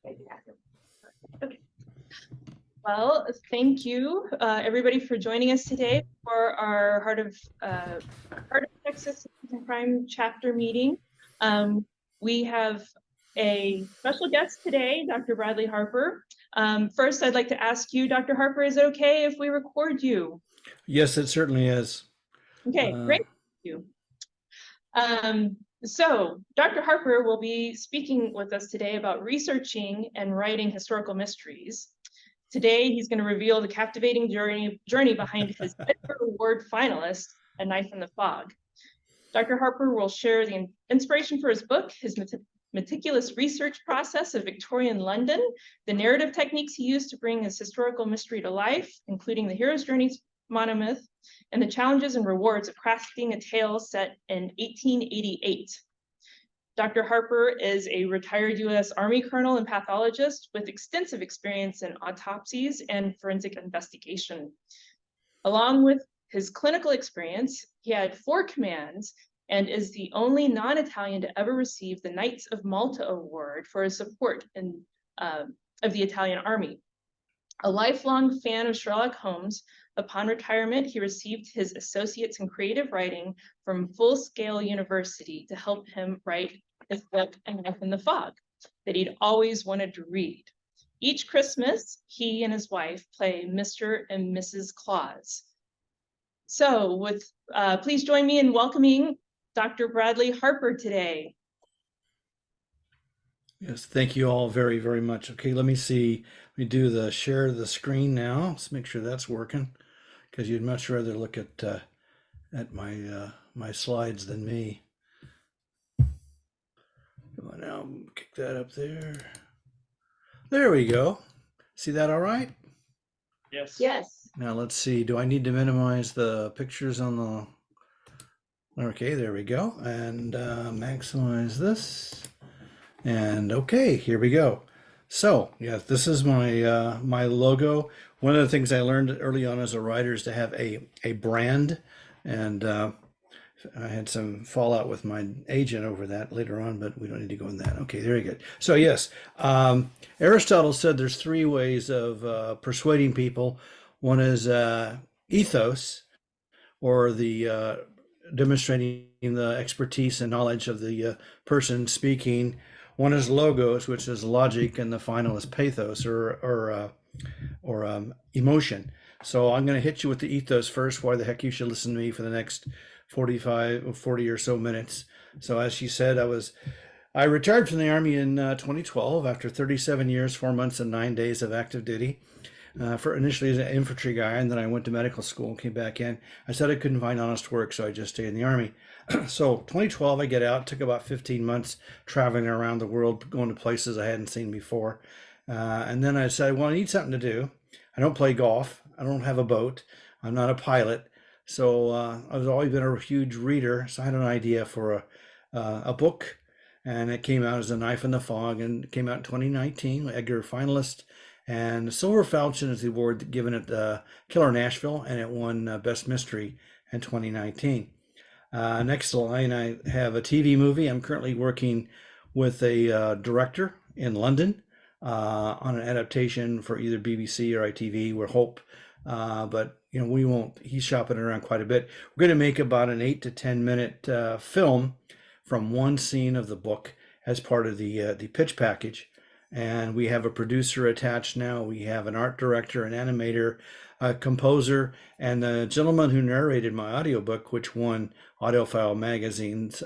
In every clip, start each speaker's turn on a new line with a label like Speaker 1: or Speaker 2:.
Speaker 1: Okay. Well, thank you, everybody, for joining us today for our Heart of Texas Citizen Crime chapter meeting. We have a special guest today, Dr. Bradley Harper. First, I'd like to ask you, Dr. Harper, is it okay if we record you?
Speaker 2: Yes, it certainly is.
Speaker 1: Okay, great. Thank you. So Dr. Harper will be speaking with us today about researching and writing historical mysteries. Today, he's going to reveal the captivating journey behind his Edgar Award finalist, A Knife in the Fog. Dr. Harper will share the inspiration for his book, his meticulous research process of Victorian London, the narrative techniques he used to bring his historical mystery to life, including the hero's journey monomyth, and the challenges and rewards of crafting a tale set in 1888. Dr. Harper is a retired U.S. Army colonel and pathologist with extensive experience in autopsies and forensic investigation. Along with his clinical experience, he had 4 commands and is the only non-Italian to ever receive the Knights of Malta Award for his support of the Italian Army. A lifelong fan of Sherlock Holmes, upon retirement, he received his associates in creative writing from Full Sail University to help him write his book, A Knife in the Fog, that he'd always wanted to read. Each Christmas, he and his wife play Mr. and Mrs. Claus. So please join me in welcoming Dr. Bradley Harper today.
Speaker 2: Yes, thank you all very, very much. Okay, let me see. Let me do the share the screen now. Let's make sure that's working, because you'd much rather look at my my slides than me. Come on now, kick that up there. There we go. See that all right?
Speaker 1: Yes. Yes.
Speaker 2: Now let's see. Do I need to minimize the pictures on the? Okay, there we go. And maximize this. And okay, here we go. So yeah, this is my my logo. One of the things I learned early on as a writer is to have a brand, and I had some fallout with my agent over that later on, but we don't need to go in that. Okay, very good. So yes, Aristotle said there's 3 ways of persuading people. One is ethos, or the demonstrating the expertise and knowledge of the person speaking. One is logos, which is logic, and the final is pathos, or emotion. So I'm going to hit you with the ethos first. Why the heck you should listen to me for the next 45 or 40 or so minutes. So as she said, I retired from the Army in 2012 after 37 years, 4 months, and 9 days of active duty. For initially as an infantry guy, and then I went to medical school and came back in. I said I couldn't find honest work, so I just stayed in the Army. So 2012, I get out. Took about 15 months traveling around the world, going to places I hadn't seen before. And then I decided, well, I need something to do. I don't play golf. I don't have a boat. I'm not a pilot. So I've always been a huge reader. So I had an idea for a book, and it came out as A Knife in the Fog, and it came out in 2019, Edgar finalist. And Silver Falchion is the award given at Killer Nashville, and it won Best Mystery in 2019. Next line, I have a TV movie. I'm currently working with a director in London on an adaptation for either BBC or ITV. We're hope, but you know, we won't. He's shopping around quite a bit. We're going to make about an 8 to 10 minute film from one scene of the book as part of the pitch package. And we have a producer attached now. We have an art director, an animator, a composer, and the gentleman who narrated my audiobook, which won AudioFile Magazine's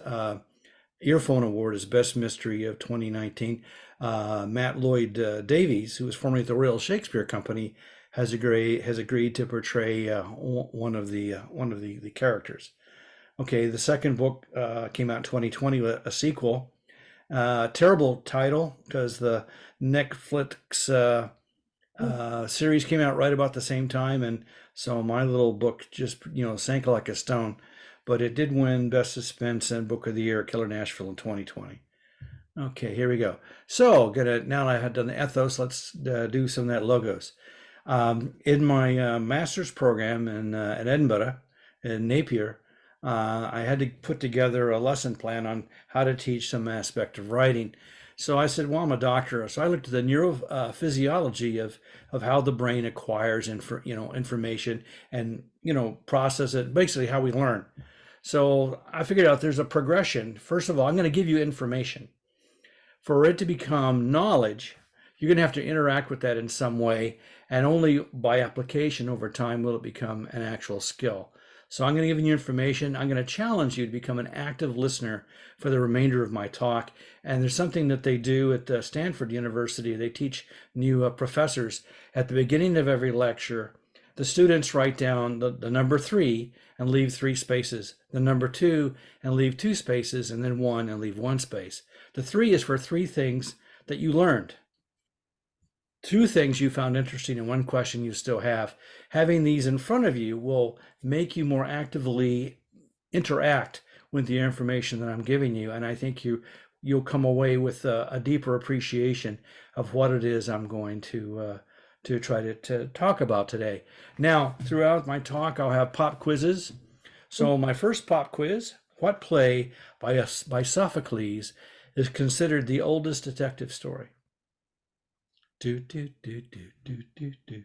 Speaker 2: Earphone Award as Best Mystery of 2019. Matt Lloyd Davies, who was formerly at the Royal Shakespeare Company, has agreed to portray one of the characters. Okay, the second book came out in 2020, a sequel. Terrible title, because the Netflix series came out right about the same time, and so my little book just sank like a stone. But it did win Best Suspense and Book of the Year at Killer Nashville in 2020. Okay, here we go. So now I had done the ethos. Let's do some of that logos. In my master's program in at Edinburgh, in Napier, I had to put together a lesson plan on how to teach some aspect of writing. So I said, well, I'm a doctor. So I looked at the neurophysiology of how the brain acquires information and, process it, basically how we learn. So I figured out there's a progression. First of all, I'm going to give you information. For it to become knowledge, you're going to have to interact with that in some way, and only by application over time will it become an actual skill. So I'm going to give you information. I'm going to challenge you to become an active listener for the remainder of my talk. And there's something that they do at Stanford University. They teach new professors at the beginning of every lecture. The students write down the number 3 and leave 3 spaces, the number 2 and leave 2 spaces, and then 1 and leave 1 space. The 3 is for 3 things that you learned. 2 things you found interesting, and 1 question you still have. Having these in front of you will make you more actively interact with the information that I'm giving you, and I think you'll come away with a deeper appreciation of what it is I'm going to try to talk about today. Now, throughout my talk, I'll have pop quizzes. So my first pop quiz: what play by Sophocles is considered the oldest detective story? Do do do do do do do do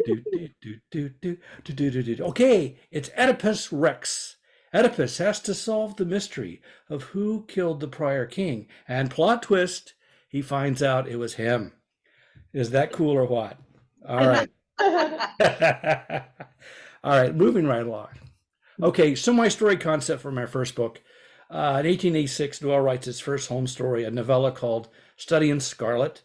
Speaker 2: do do do do do do. Okay, it's Oedipus Rex. Oedipus has to solve the mystery of who killed the prior king, and plot twist, he finds out it was him. Is that cool or what? All right. All right, moving right along. Okay, so my story concept for my first book. In 1886, Doyle writes his first home story, a novella called Study in Scarlet.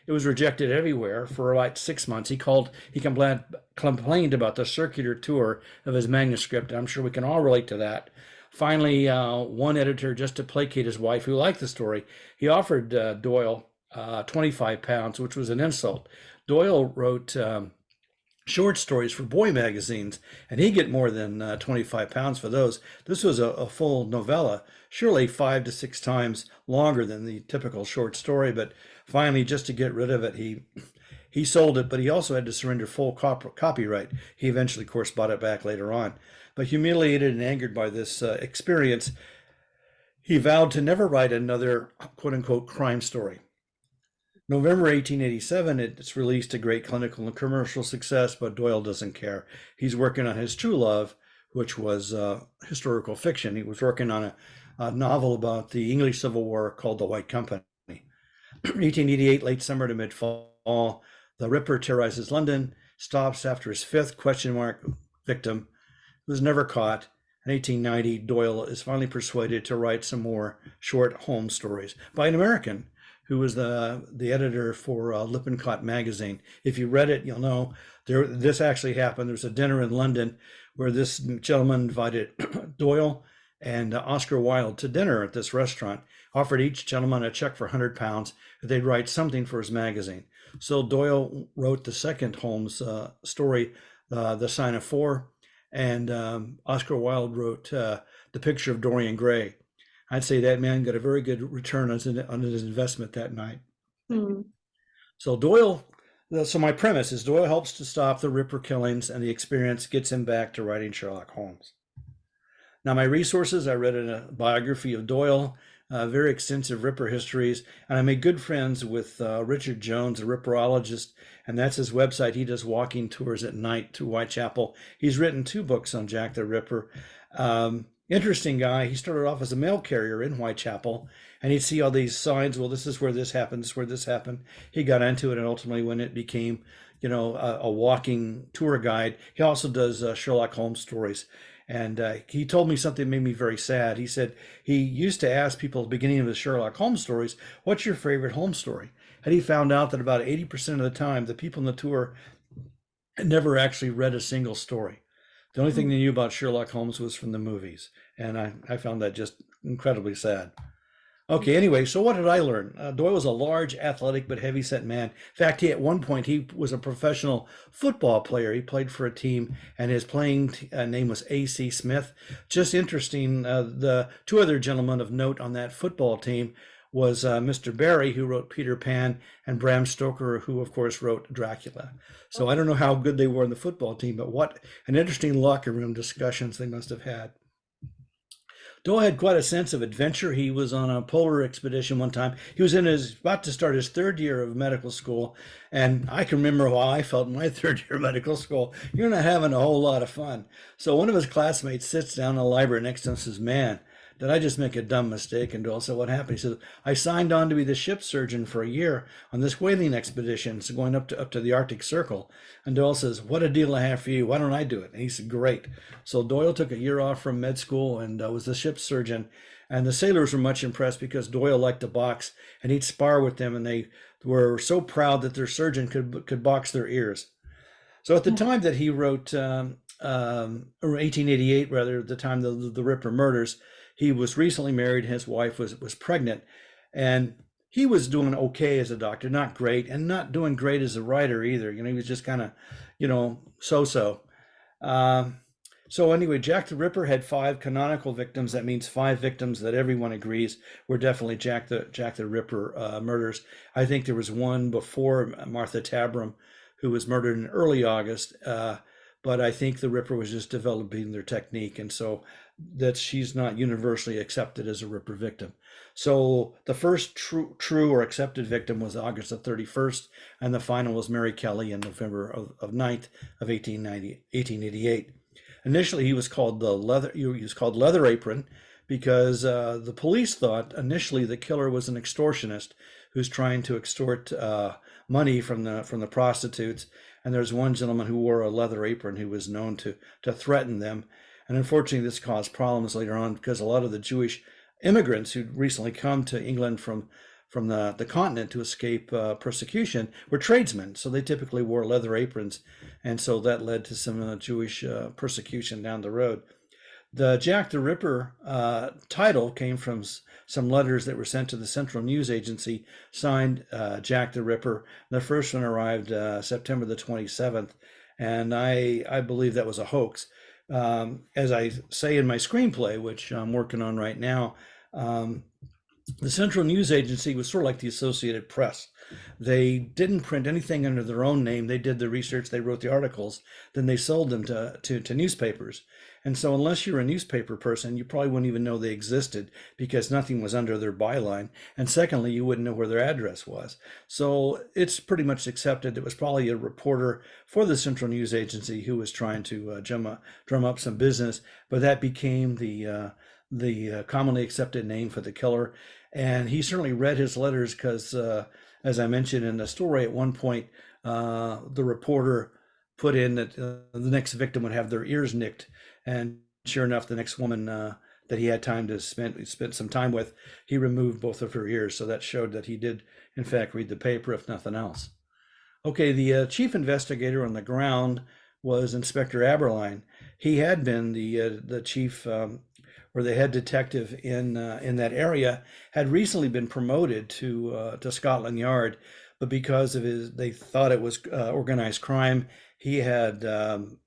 Speaker 2: It was rejected everywhere for about 6 months. He complained about the circular tour of his manuscript. I'm sure we can all relate to that. Finally, one editor, just to placate his wife, who liked the story, he offered Doyle £25, which was an insult. Doyle wrote short stories for boy magazines, and he'd get more than £25 for those. This was a full novella, surely 5 to 6 times longer than the typical short story, but finally, just to get rid of it, he sold it, but he also had to surrender full copyright. He eventually, of course, bought it back later on. But humiliated and angered by this experience, he vowed to never write another quote-unquote crime story. November 1887, it's released to great clinical and commercial success, but Doyle doesn't care. He's working on his true love, which was historical fiction. He was working on a novel about the English Civil War called The White Company. 1888, late summer to mid-fall, the Ripper terrorizes London, stops after his 5th victim, who was never caught. In 1890, Doyle is finally persuaded to write some more short home stories by an American who was the editor for Lippincott magazine. If you read it, you'll know this actually happened. There was a dinner in London where this gentleman invited Doyle and Oscar Wilde to dinner at this restaurant, offered each gentleman a check for £100 if they'd write something for his magazine. So Doyle wrote the second Holmes story, The Sign of Four, and Oscar Wilde wrote The Picture of Dorian Gray. I'd say that man got a very good return on his investment that night. So my premise is Doyle helps to stop the Ripper killings, and the experience gets him back to writing Sherlock Holmes. Now, my resources, I read a biography of Doyle, very extensive Ripper histories, and I made good friends with Richard Jones, a Ripperologist, and that's his website. He does walking tours at night to Whitechapel. He's written 2 books on Jack the Ripper. Interesting guy. He started off as a mail carrier in Whitechapel, and he'd see all these signs. Well, this is where this happened. This is where this happened. He got into it, and ultimately, when it became, a walking tour guide, he also does Sherlock Holmes stories. And he told me something that made me very sad. He said he used to ask people at the beginning of the Sherlock Holmes stories, "What's your favorite Holmes story?" And he found out that about 80% of the time, the people on the tour had never actually read a single story. The only thing they knew about Sherlock Holmes was from the movies. And I found that just incredibly sad. Okay, anyway, so what did I learn? Doyle was a large, athletic, but heavy-set man. In fact, at one point, he was a professional football player. He played for a team, and his playing name was A.C. Smith. Just interesting, the 2 other gentlemen of note on that football team was Mr. Barry, who wrote Peter Pan, and Bram Stoker, who, of course, wrote Dracula. So I don't know how good they were in the football team, but what an interesting locker room discussions they must have had. Doyle had quite a sense of adventure. He was on a polar expedition one time. He was about to start his third year of medical school, and I can remember how I felt in my third year of medical school. You're not having a whole lot of fun. So one of his classmates sits down in the library next to him and says, "Man, did I just make a dumb mistake?" And Doyle said, "What happened?" He said, "I signed on to be the ship surgeon for a year on this whaling expedition, so going up to the Arctic Circle." And Doyle says, "What a deal I have for you. Why don't I do it?" And he said, "Great." So Doyle took a year off from med school and was the ship surgeon. And the sailors were much impressed because Doyle liked to box, and he'd spar with them, and they were so proud that their surgeon could box their ears. So at the time that he wrote, or 1888 rather, the time the Ripper murders, he was recently married. His wife was pregnant, and he was doing okay as a doctor, not great, and not doing great as a writer either. He was just kind of, so-so. So anyway, Jack the Ripper had 5 canonical victims. That means 5 victims that everyone agrees were definitely Jack the Ripper murders. I think there was one before Martha Tabram, who was murdered in early August. But I think the Ripper was just developing their technique, and so that she's not universally accepted as a Ripper victim. So the first true or accepted victim was August the 31st, and the final was Mary Kelly in November of 9th of 1888. Initially, he was called Leather Apron because the police thought initially the killer was an extortionist who's trying to extort money from the prostitutes. And there's one gentleman who wore a leather apron who was known to threaten them. And unfortunately, this caused problems later on because a lot of the Jewish immigrants who'd recently come to England from the continent to escape persecution were tradesmen. So they typically wore leather aprons. And so that led to some Jewish persecution down the road. The Jack the Ripper title came from some letters that were sent to the Central News Agency, signed Jack the Ripper. The first one arrived September the 27th, and I believe that was a hoax. As I say in my screenplay, which I'm working on right now, the Central News Agency was sort of like the Associated Press. They didn't print anything under their own name. They did the research, they wrote the articles, then they sold them to newspapers. And so unless you're a newspaper person, you probably wouldn't even know they existed because nothing was under their byline. And secondly, you wouldn't know where their address was. So it's pretty much accepted it was probably a reporter for the Central News Agency who was trying to drum up some business, but that became the commonly accepted name for the killer. And he certainly read his letters because, as I mentioned in the story, at one point, the reporter put in that the next victim would have their ears nicked. And sure enough, the next woman that he had time to spent some time with, he removed both of her ears. So that showed that he did, in fact, read the paper, if nothing else. Okay, the chief investigator on the ground was Inspector Aberline. He had been the chief or the head detective in that area, had recently been promoted to Scotland Yard, but because of they thought it was organized crime. He had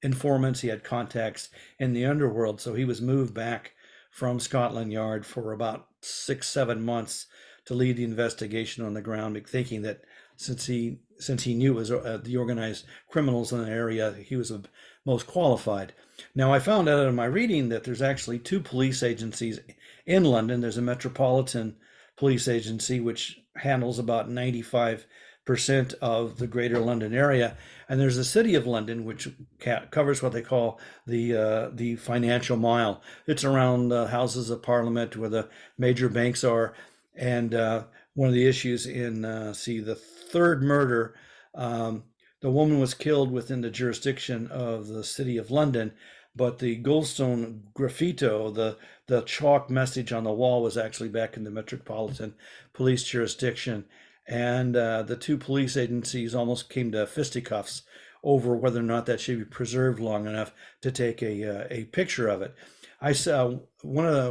Speaker 2: informants, he had contacts in the underworld, so he was moved back from Scotland Yard for about 6-7 months to lead the investigation on the ground, thinking that since he knew it was the organized criminals in the area, he was the most qualified. Now, I found out in my reading that there's actually 2 police agencies in London. There's a Metropolitan Police Agency, which handles about 95% of the Greater London area, and there's the City of London, which covers what they call the Financial Mile. It's around the Houses of Parliament where the major banks are, and one of the issues in the third murder, the woman was killed within the jurisdiction of the City of London, but the Goldstone graffito, the chalk message on the wall, was actually back in the Metropolitan Police jurisdiction. And the 2 police agencies almost came to fisticuffs over whether or not that should be preserved long enough to take a picture of it. I saw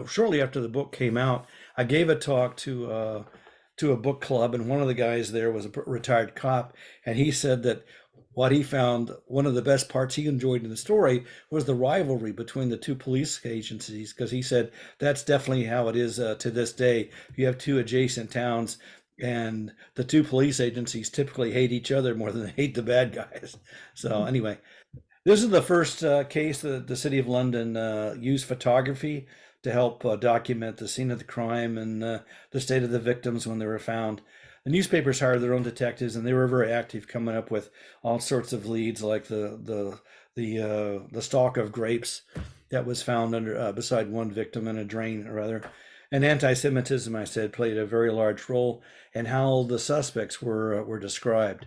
Speaker 2: shortly after the book came out, I gave a talk to a book club, and one of the guys there was a retired cop, and he said that what he found, one of the best parts he enjoyed in the story, was the rivalry between the 2 police agencies, because he said that's definitely how it is to this day. You have 2 adjacent towns, and the 2 police agencies typically hate each other more than they hate the bad guys. So anyway, this is the first case that the City of London used photography to help document the scene of the crime and the state of the victims when they were found. The newspapers hired their own detectives, and they were very active, coming up with all sorts of leads, like the stalk of grapes that was found under beside one victim in a drain, or rather. And anti-Semitism, I said, played a very large role in how the suspects were described.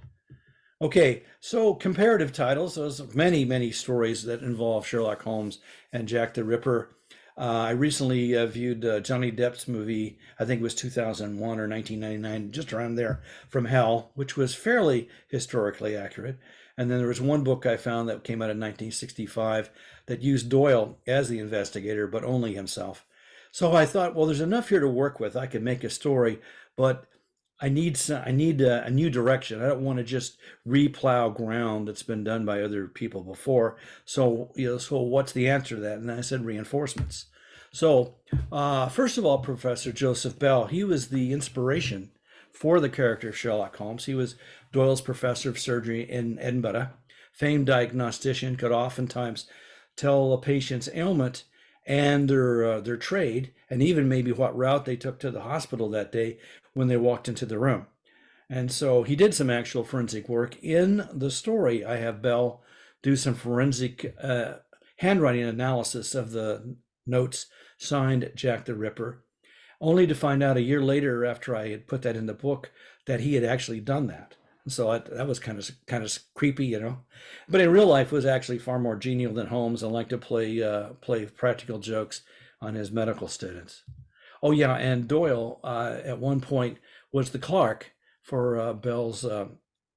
Speaker 2: Okay, so comparative titles. There's many stories that involve Sherlock Holmes and Jack the Ripper. I recently viewed Johnny Depp's movie, I think it was 2001 or 1999, just around there, From Hell, which was fairly historically accurate. And then there was one book I found that came out in 1965 that used Doyle as the investigator, but only himself. So I thought, well, there's enough here to work with. I could make a story, but I need a new direction. I don't want to just replow ground that's been done by other people before. So, so what's the answer to that? And I said reinforcements. So, first of all, Professor Joseph Bell, he was the inspiration for the character of Sherlock Holmes. He was Doyle's professor of surgery in Edinburgh, famed diagnostician, could oftentimes tell a patient's ailment and their trade, and even maybe what route they took to the hospital that day when they walked into the room. And so he did some actual forensic work. In the story, I have Bell do some forensic handwriting analysis of the notes signed Jack the Ripper, only to find out a year later, after I had put that in the book, that he had actually done that. So that was kind of creepy, But in real life, was actually far more genial than Holmes, and liked to play practical jokes on his medical students. Oh yeah, and Doyle at one point was the clerk for Bell's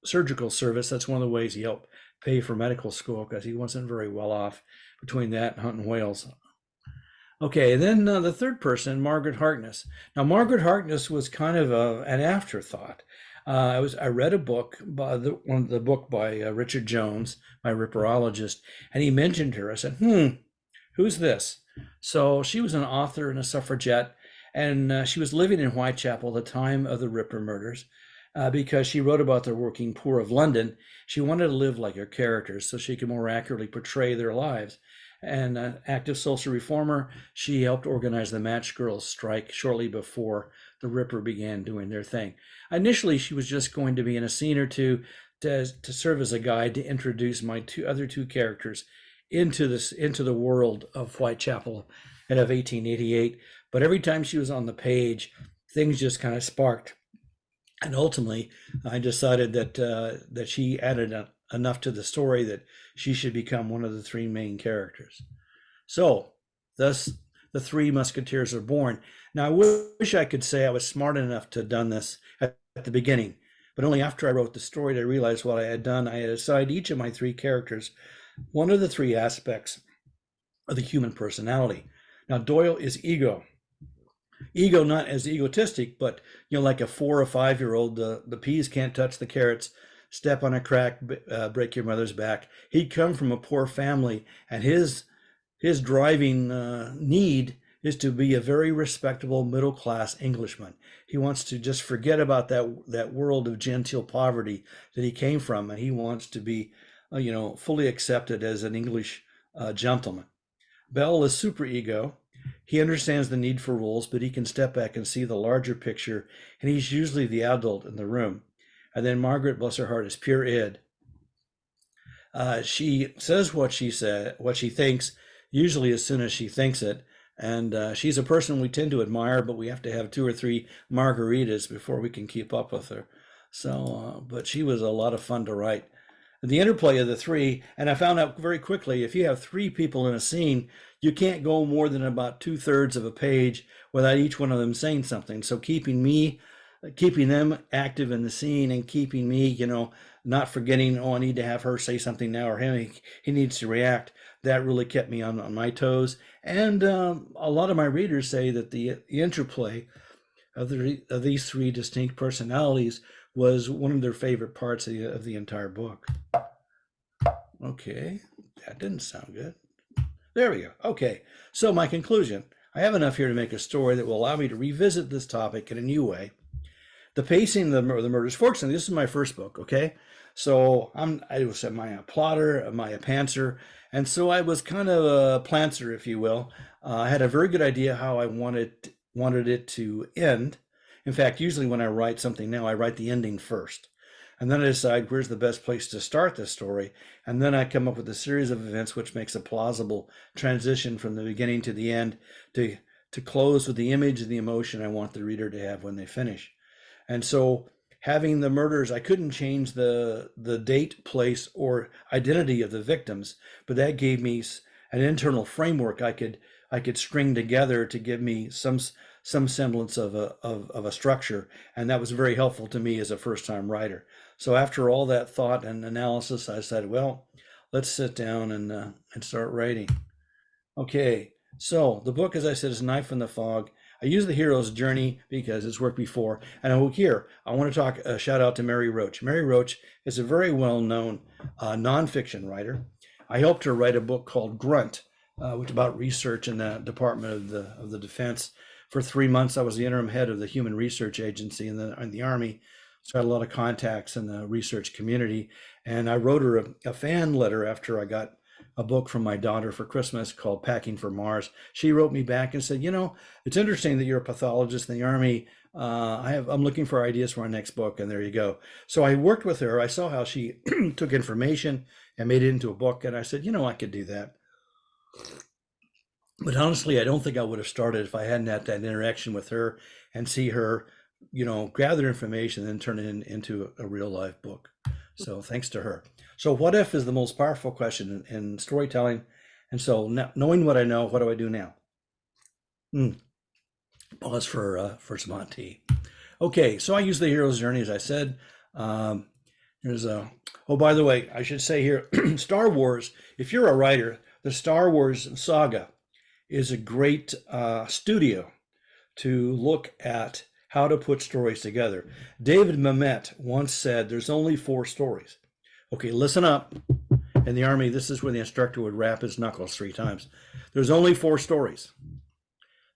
Speaker 2: surgical service. That's one of the ways he helped pay for medical school, because he wasn't very well off between that and hunting whales. Okay, and then the third person, Margaret Harkness. Now, Margaret Harkness was kind of an afterthought. I read a book by the book by Richard Jones, my ripperologist, and he mentioned her. I said, who's this? So she was an author and a suffragette, and she was living in Whitechapel at the time of the Ripper murders, because she wrote about the working poor of London. She wanted to live like her characters so she could more accurately portray their lives. And an active social reformer, she helped organize the Match Girls strike shortly before the Ripper began doing their thing. Initially, she was just going to be in a scene or two to serve as a guide to introduce my other two characters into the world of Whitechapel and of 1888. But every time she was on the page, things just kind of sparked. And ultimately, I decided that she added enough to the story that she should become one of the three main characters. So, thus, the Three Musketeers are born. Now, I wish I could say I was smart enough to have done this at the beginning, but only after I wrote the story did I realize what I had done. I had assigned each of my three characters one of the three aspects of the human personality. Now, Doyle is ego. Ego not as egotistic, but like a 4 or 5 year old, the peas can't touch the carrots, step on a crack, break your mother's back. He'd come from a poor family, and his driving need is to be a very respectable middle-class Englishman. He wants to just forget about that world of genteel poverty that he came from, and he wants to be fully accepted as an English gentleman. Bell is superego. He understands the need for rules, but he can step back and see the larger picture, and he's usually the adult in the room. And then Margaret, bless her heart, is pure id. She says what she thinks, usually as soon as she thinks it. And she's a person we tend to admire, but we have to have 2 or 3 margaritas before we can keep up with her. So, but she was a lot of fun to write. The interplay of the three, and I found out very quickly, if you have 3 people in a scene, you can't go more than about 2/3 of a page without each one of them saying something. So keeping them active in the scene, and keeping me, not forgetting, I need to have her say something now, or him, he needs to react. That really kept me on my toes. And a lot of my readers say that the interplay of these 3 distinct personalities was one of their favorite parts of the entire book. Okay, that didn't sound good. There we go. Okay, so my conclusion. I have enough here to make a story that will allow me to revisit this topic in a new way. the pacing of the murders. Fortunately, this is my first book. Okay, so I was a plotter, a pantser, and so I was kind of a planter, if you will. I had a very good idea how I wanted it to end. In fact, usually when I write something now, I write the ending first. And then I decide where's the best place to start the story. And then I come up with a series of events which makes a plausible transition from the beginning to the end to close with the image and the emotion I want the reader to have when they finish. And so having the murders, I couldn't change the date, place, or identity of the victims, but that gave me an internal framework I could string together to give me some semblance of a structure, and that was very helpful to me as a first-time writer. So after all that thought and analysis, I said, well, let's sit down and start writing. Okay, so the book, as I said, is Knife in the Fog. I use the hero's journey because it's worked before. And I want to talk a shout out to Mary Roach. Mary Roach is a very well-known nonfiction writer. I helped her write a book called Grunt, which is about research in the Department of the Defense. For 3 months, I was the interim head of the Human Research Agency in the Army. So I had a lot of contacts in the research community. And I wrote her a fan letter after I got a book from my daughter for Christmas called Packing for Mars. She wrote me back and said, it's interesting that you're a pathologist in the Army. I'm looking for ideas for our next book, and there you go. So I worked with her. I saw how she took information and made it into a book, and I said, I could do that. But honestly, I don't think I would have started if I hadn't had that interaction with her and see her, gather information and then turn it into a real life book. So thanks to her. So what if is the most powerful question in storytelling. And so now, knowing what I know, what do I do now? Pause for some hot tea. Okay, so I use the hero's journey, as I said. By the way, I should say here, Star Wars, if you're a writer, the Star Wars saga is a great studio to look at how to put stories together. David Mamet once said, there's only 4 stories. Okay, listen up. In the Army, this is where the instructor would rap his knuckles 3 times. There's only 4 stories.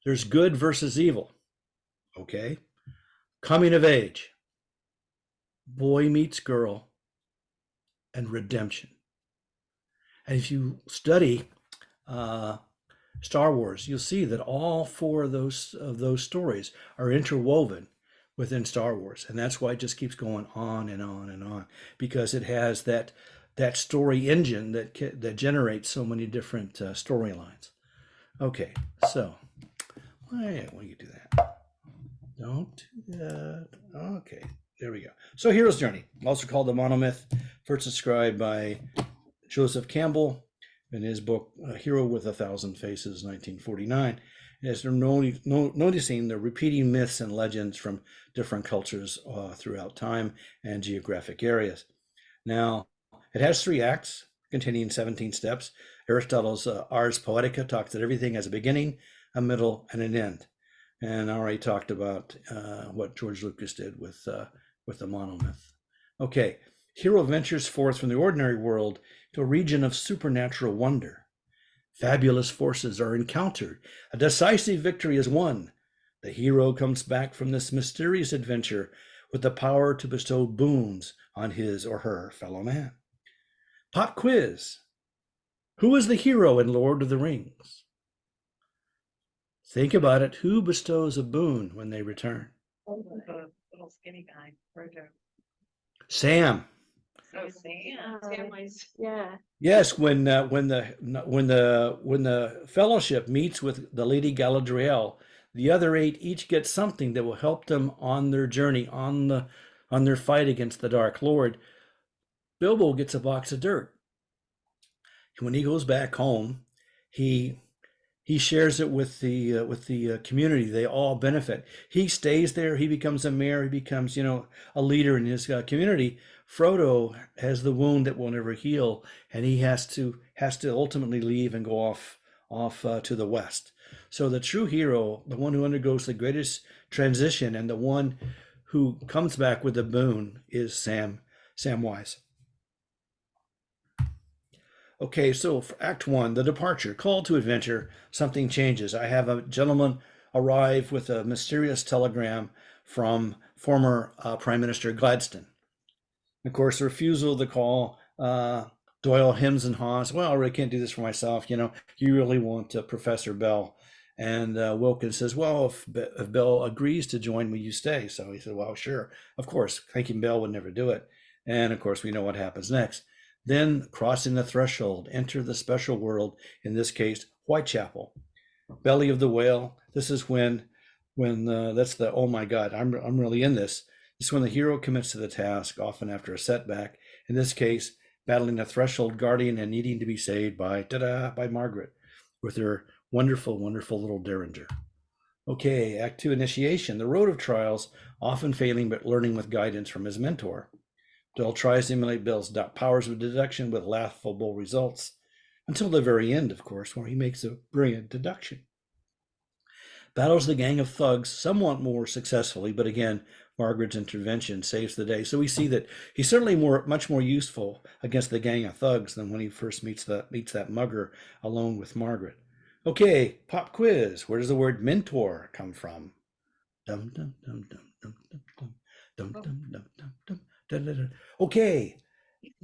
Speaker 2: There's good versus evil. Okay. Coming of age. Boy meets girl. And redemption. And if you study Star Wars, you'll see that all 4 of those stories are interwoven within Star Wars, and that's why it just keeps going on and on and on, because it has that story engine that generates so many different storylines. Okay, so why don't you do that? Don't do that. Okay, there we go. So hero's journey, also called the monomyth, first described by Joseph Campbell in his book A Hero with a Thousand Faces, 1949. As they're noticing the repeating myths and legends from different cultures throughout time and geographic areas. Now, it has 3 acts containing 17 steps. Aristotle's Ars Poetica talks that everything has a beginning, a middle, and an end. And I already talked about what George Lucas did with the monomyth. Okay, hero ventures forth from the ordinary world to a region of supernatural wonder. Fabulous forces are encountered. A decisive victory is won. The hero comes back from this mysterious adventure with the power to bestow boons on his or her fellow man. Pop quiz. Who is the hero in Lord of the Rings? Think about it. Who bestows a boon when they return?
Speaker 3: The little skinny guy, Frodo.
Speaker 2: Sam.
Speaker 3: Oh, Sam.
Speaker 1: Samwise.
Speaker 4: Yeah.
Speaker 2: Yes, when the fellowship meets with the Lady Galadriel, the other 8 each get something that will help them on their journey, on their fight against the Dark Lord. Bilbo gets a box of dirt. When he goes back home, he shares it with the community. They all benefit. He stays there. He becomes a mayor. He becomes a leader in his community. Frodo has the wound that will never heal, and he has to ultimately leave and go off to the west. So the true hero, the one who undergoes the greatest transition, and the one who comes back with the boon, is Samwise. Okay, so for Act 1, the departure, call to adventure, something changes. I have a gentleman arrive with a mysterious telegram from former Prime Minister Gladstone. Of course, the refusal to call Doyle hems and haws. Well, I really can't do this for myself. You really want Professor Bell. And Wilkins says, well, if Bell agrees to join, will you stay? So he said, well, sure. Of course, thinking Bell would never do it. And of course, we know what happens next. Then crossing the threshold, enter the special world, in this case, Whitechapel. Belly of the whale. This is when that's the, oh my God, I'm really in this. This is when the hero commits to the task, often after a setback. In this case, battling a threshold guardian and needing to be saved by Margaret with her wonderful, wonderful little derringer. Okay, Act 2, initiation. The road of trials, often failing but learning with guidance from his mentor. Doyle tries to emulate Bell's powers of deduction with laughable results, until the very end, of course, where he makes a brilliant deduction. Battles the gang of thugs somewhat more successfully, but again, Margaret's intervention saves the day. So we see that he's certainly much more useful against the gang of thugs than when he first meets that mugger alone with Margaret. Okay, pop quiz. Where does the word mentor come from? Dum dum dum dum dum dum dum dum dum dum dum dum dum. Okay,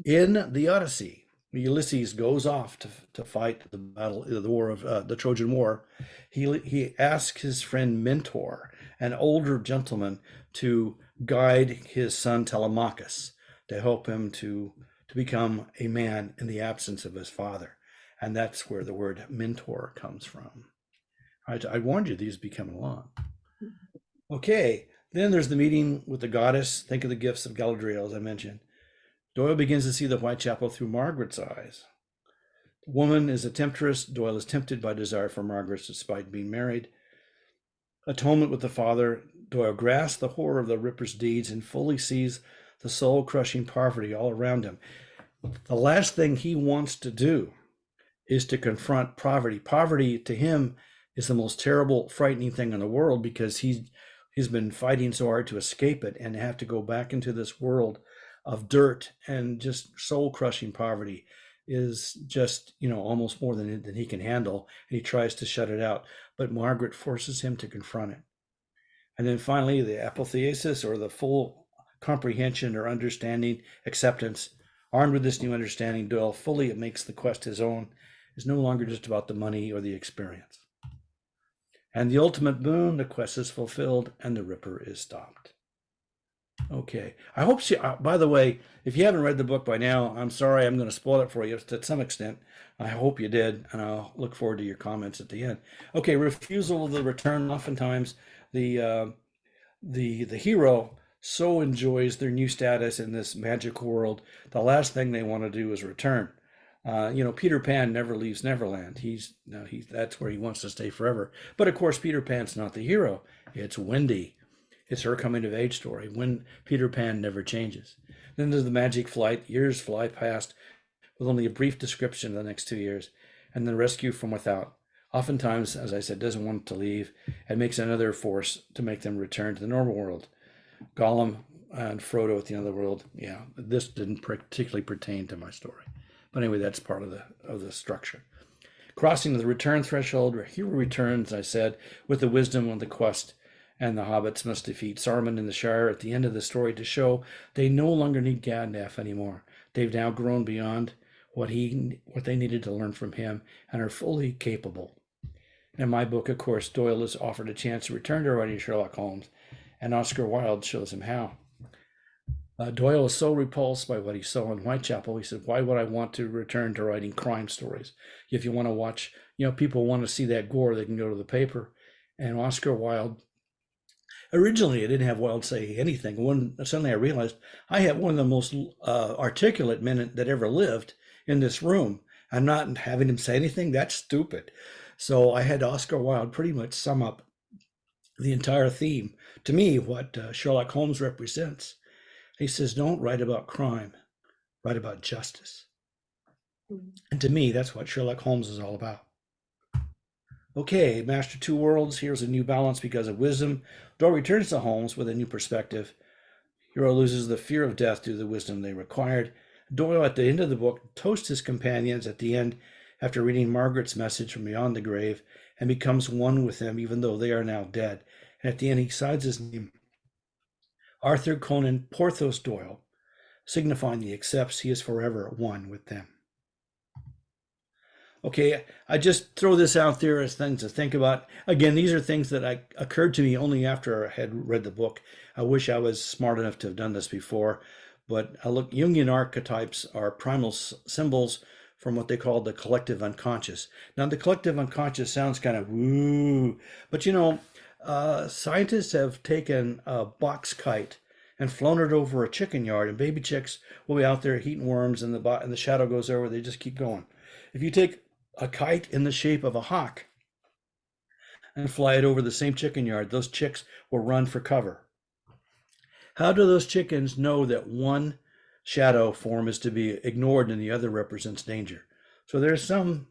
Speaker 2: in the Odyssey, Ulysses goes off to fight the war of the Trojan War. He asks his friend Mentor, an older gentleman, to guide his son Telemachus to help him to become a man in the absence of his father. And that's where the word mentor comes from. I warned you these would be coming along. Okay, then there's the meeting with the goddess. Think of the gifts of Galadriel, as I mentioned. Doyle begins to see the Whitechapel through Margaret's eyes. The woman is a temptress. Doyle is tempted by desire for Margaret despite being married. Atonement with the father. Doyle grasps the horror of the Ripper's deeds and fully sees the soul-crushing poverty all around him. The last thing he wants to do is to confront poverty. Poverty to him is the most terrible, frightening thing in the world, because he's been fighting so hard to escape it and have to go back into this world of dirt and just soul-crushing poverty is just, almost more than he can handle. And he tries to shut it out, but Margaret forces him to confront it. And then finally, the apotheosis, or the full comprehension or understanding, acceptance. Armed with this new understanding, Doyle fully makes the quest his own. It's no longer just about the money or the experience. And the ultimate boon, the quest is fulfilled and the Ripper is stopped. Okay, I hope by the way, if you haven't read the book by now, I'm sorry, I'm going to spoil it for you to some extent. I hope you did, and I'll look forward to your comments at the end. Okay, refusal of the return. Oftentimes, the hero so enjoys their new status in this magical world, the last thing they want to do is return. Peter Pan never leaves Neverland. That's where he wants to stay forever. But of course, Peter Pan's not the hero. It's Wendy. It's her coming of age story. When Peter Pan never changes. Then there's the magic flight. Years fly past with only a brief description of the next 2 years, and then rescue from without. Oftentimes, as I said, doesn't want to leave and makes another force to make them return to the normal world. Gollum and Frodo at the end of the world. Yeah, this didn't particularly pertain to my story. But anyway, that's part of the structure. Crossing the return threshold, where hero returns, I said, with the wisdom of the quest, and the hobbits must defeat Saruman in the Shire at the end of the story to show they no longer need Gandalf anymore. They've now grown beyond what they needed to learn from him and are fully capable. In my book, of course, Doyle is offered a chance to return to writing Sherlock Holmes, and Oscar Wilde shows him how. Doyle is so repulsed by what he saw in Whitechapel. He said, why would I want to return to writing crime stories? If you want to watch, people want to see that gore, they can go to the paper. And Oscar Wilde, originally I didn't have Wilde say anything. When suddenly I realized I have one of the most articulate men that ever lived in this room. I'm not having him say anything. That's stupid. So I had Oscar Wilde pretty much sum up the entire theme. To me, what Sherlock Holmes represents. He says, don't write about crime, write about justice. And to me, that's what Sherlock Holmes is all about. Okay, Master Two Worlds, here's a new balance because of wisdom. Doyle returns to Holmes with a new perspective. Hero loses the fear of death due to the wisdom they required. Doyle, at the end of the book, toasts his companions at the end after reading Margaret's message from beyond the grave and becomes one with them even though they are now dead. And at the end, he signs his name Arthur Conan Porthos Doyle, signifying he accepts he is forever one with them. Okay, I just throw this out there as things to think about. Again, these are things that occurred to me only after I had read the book. I wish I was smart enough to have done this before, but Jungian archetypes are primal symbols from what they call the collective unconscious. Now, the collective unconscious sounds kind of woo, but scientists have taken a box kite and flown it over a chicken yard, and baby chicks will be out there eating worms, and the shadow goes over. They just keep going. If you take a kite in the shape of a hawk and fly it over the same chicken yard, those chicks will run for cover. How do those chickens know that one shadow form is to be ignored and the other represents danger? So there's some,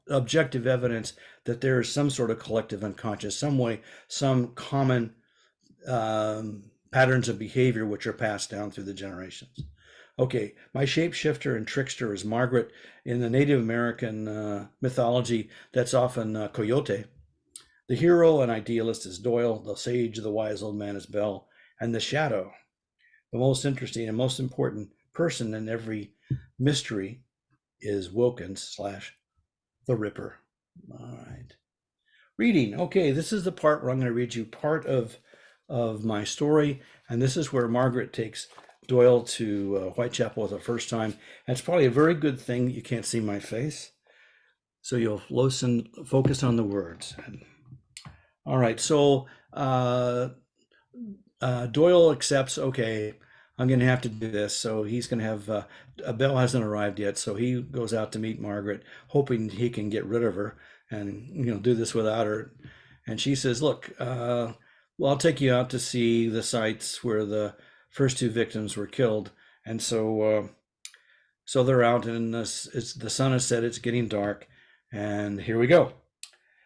Speaker 2: objective evidence that there is some sort of collective unconscious, some way, some common patterns of behavior which are passed down through the generations. Okay, my shapeshifter and trickster is Margaret. In the Native American mythology, that's often Coyote. The hero and idealist is Doyle. The sage, the wise old man is Bell. And the shadow, the most interesting and most important person in every mystery, is Wilkins / the Ripper. All right. Reading. Okay, this is the part where I'm going to read you part of my story. And this is where Margaret takes Doyle to Whitechapel the first time. And it's probably a very good thing you can't see my face. So you'll focus on the words. All right, so Doyle accepts, okay, I'm going to have to do this. So he's going to have, Belle hasn't arrived yet. So he goes out to meet Margaret, hoping he can get rid of her and, do this without her. And she says, look, well, I'll take you out to see the sites where the first two victims were killed. And so they're out, and the sun has set, it's getting dark, and here we go.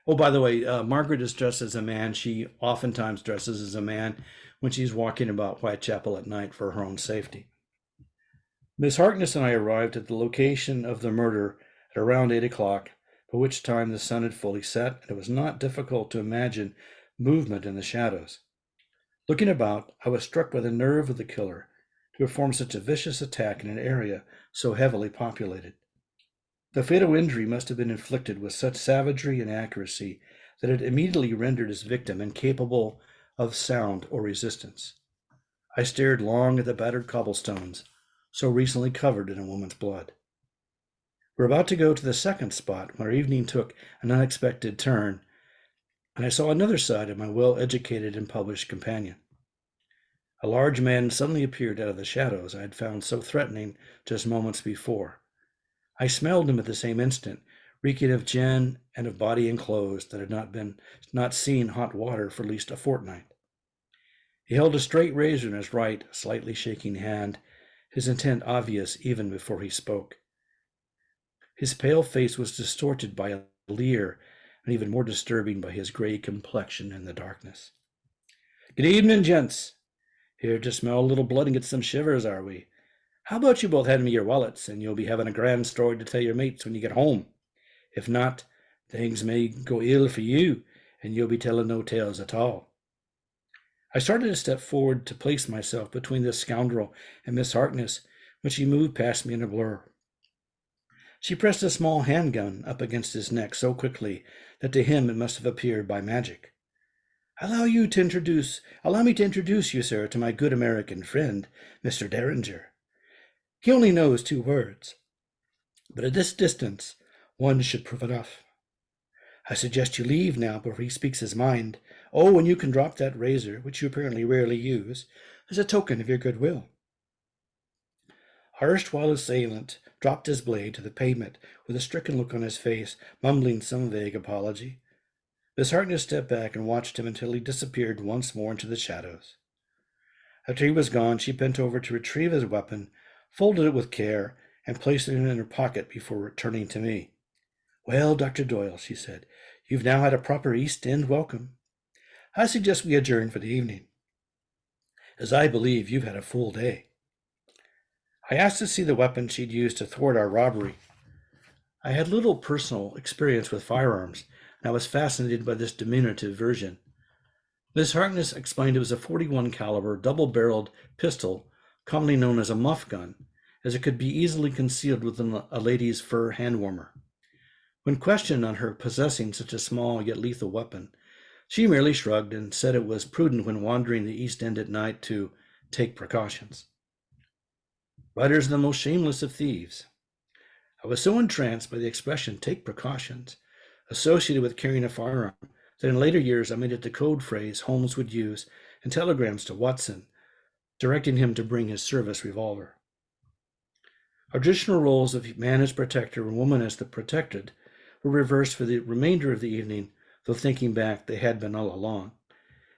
Speaker 2: Oh, by the way, Margaret is dressed as a man. She oftentimes dresses as a man when she's walking about Whitechapel at night for her own safety. Miss Harkness and I arrived at the location of the murder at around 8 o'clock, by which time the sun had fully set, and it was not difficult to imagine movement in the shadows. Looking about, I was struck by the nerve of the killer to perform such a vicious attack in an area so heavily populated. The fatal injury must have been inflicted with such savagery and accuracy that it immediately rendered his victim incapable of sound or resistance. I stared long at the battered cobblestones, so recently covered in a woman's blood. We're about to go to the second spot when our evening took an unexpected turn, and I saw another side of my well-educated and published companion. A large man suddenly appeared out of the shadows I had found so threatening just moments before. I smelled him at the same instant, reeking of gin and of body and clothes that had not seen hot water for at least a fortnight. He held a straight razor in his right, slightly shaking hand, his intent obvious even before he spoke. His pale face was distorted by a leer, and even more disturbing by his gray complexion in the darkness. "Good evening, gents. Here to smell a little blood and get some shivers, are we? How about you both hand me your wallets, and you'll be having a grand story to tell your mates when you get home. If not, things may go ill for you, and you'll be telling no tales at all." I started to step forward to place myself between this scoundrel and Miss Harkness when she moved past me in a blur. She pressed a small handgun up against his neck so quickly that to him it must have appeared by magic. Allow me to introduce you, sir, to my good American friend, Mr. Derringer. He only knows 2 words, but at this distance, one should prove enough. I suggest you leave now before he speaks his mind. Oh, and you can drop that razor, which you apparently rarely use, as a token of your goodwill. Our erstwhile assailant dropped his blade to the pavement with a stricken look on his face, mumbling some vague apology. Miss Harkness stepped back and watched him until he disappeared once more into the shadows. After he was gone, she bent over to retrieve his weapon, folded it with care, and placed it in her pocket before returning to me. "Well, Dr. Doyle," she said, "you've now had a proper East End welcome. I suggest we adjourn for the evening, as I believe you've had a full day." I asked to see the weapon she'd used to thwart our robbery. I had little personal experience with firearms, and I was fascinated by this diminutive version. Miss Harkness explained it was a 41 caliber double-barreled pistol, commonly known as a muff gun, as it could be easily concealed within a lady's fur hand warmer. When questioned on her possessing such a small yet lethal weapon, she merely shrugged and said it was prudent when wandering the East End at night to take precautions. Writers are the most shameless of thieves. I was so entranced by the expression "take precautions" associated with carrying a firearm that in later years I made it the code phrase Holmes would use in telegrams to Watson, directing him to bring his service revolver. Our traditional roles of man as protector and woman as the protected were reversed for the remainder of the evening, though thinking back, they had been all along,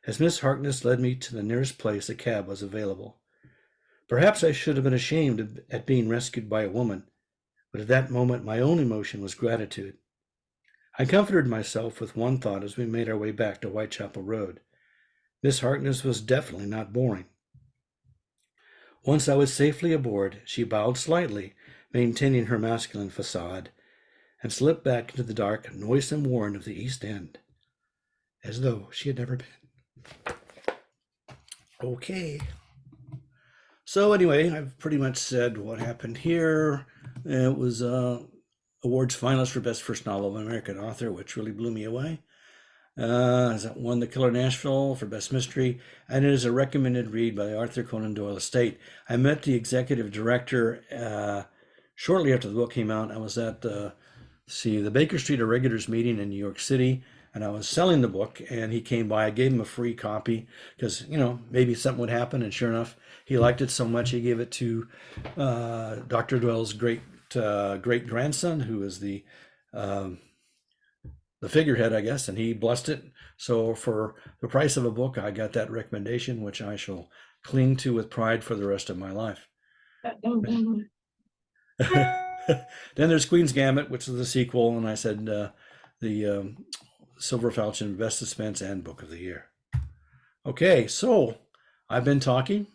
Speaker 2: as Miss Harkness led me to the nearest place a cab was available. Perhaps I should have been ashamed at being rescued by a woman, but at that moment my own emotion was gratitude. I comforted myself with one thought as we made our way back to Whitechapel Road. Miss Harkness was definitely not boring. Once I was safely aboard, she bowed slightly, maintaining her masculine facade, and slipped back into the dark, noisome warren of the East End, as though she had never been. Okay. So anyway, I've pretty much said what happened here. It was awards finalist for Best First Novel of an American Author, which really blew me away. It won the Killer Nashville for Best Mystery, and it is a recommended read by the Arthur Conan Doyle estate. I met the executive director shortly after the book came out. I was at the Baker Street Irregulars meeting in New York City, and I was selling the book, and he came by. I gave him a free copy because, maybe something would happen, and sure enough, he liked it so much he gave it to Dr. Doyle's great grandson, who is the figurehead, I guess, and he blessed it. So for the price of a book, I got that recommendation, which I shall cling to with pride for the rest of my life. Then there's Queen's Gambit, which is the sequel, and I said the Silver Falchion Best Suspense and Book of the Year. Okay, so I've been talking.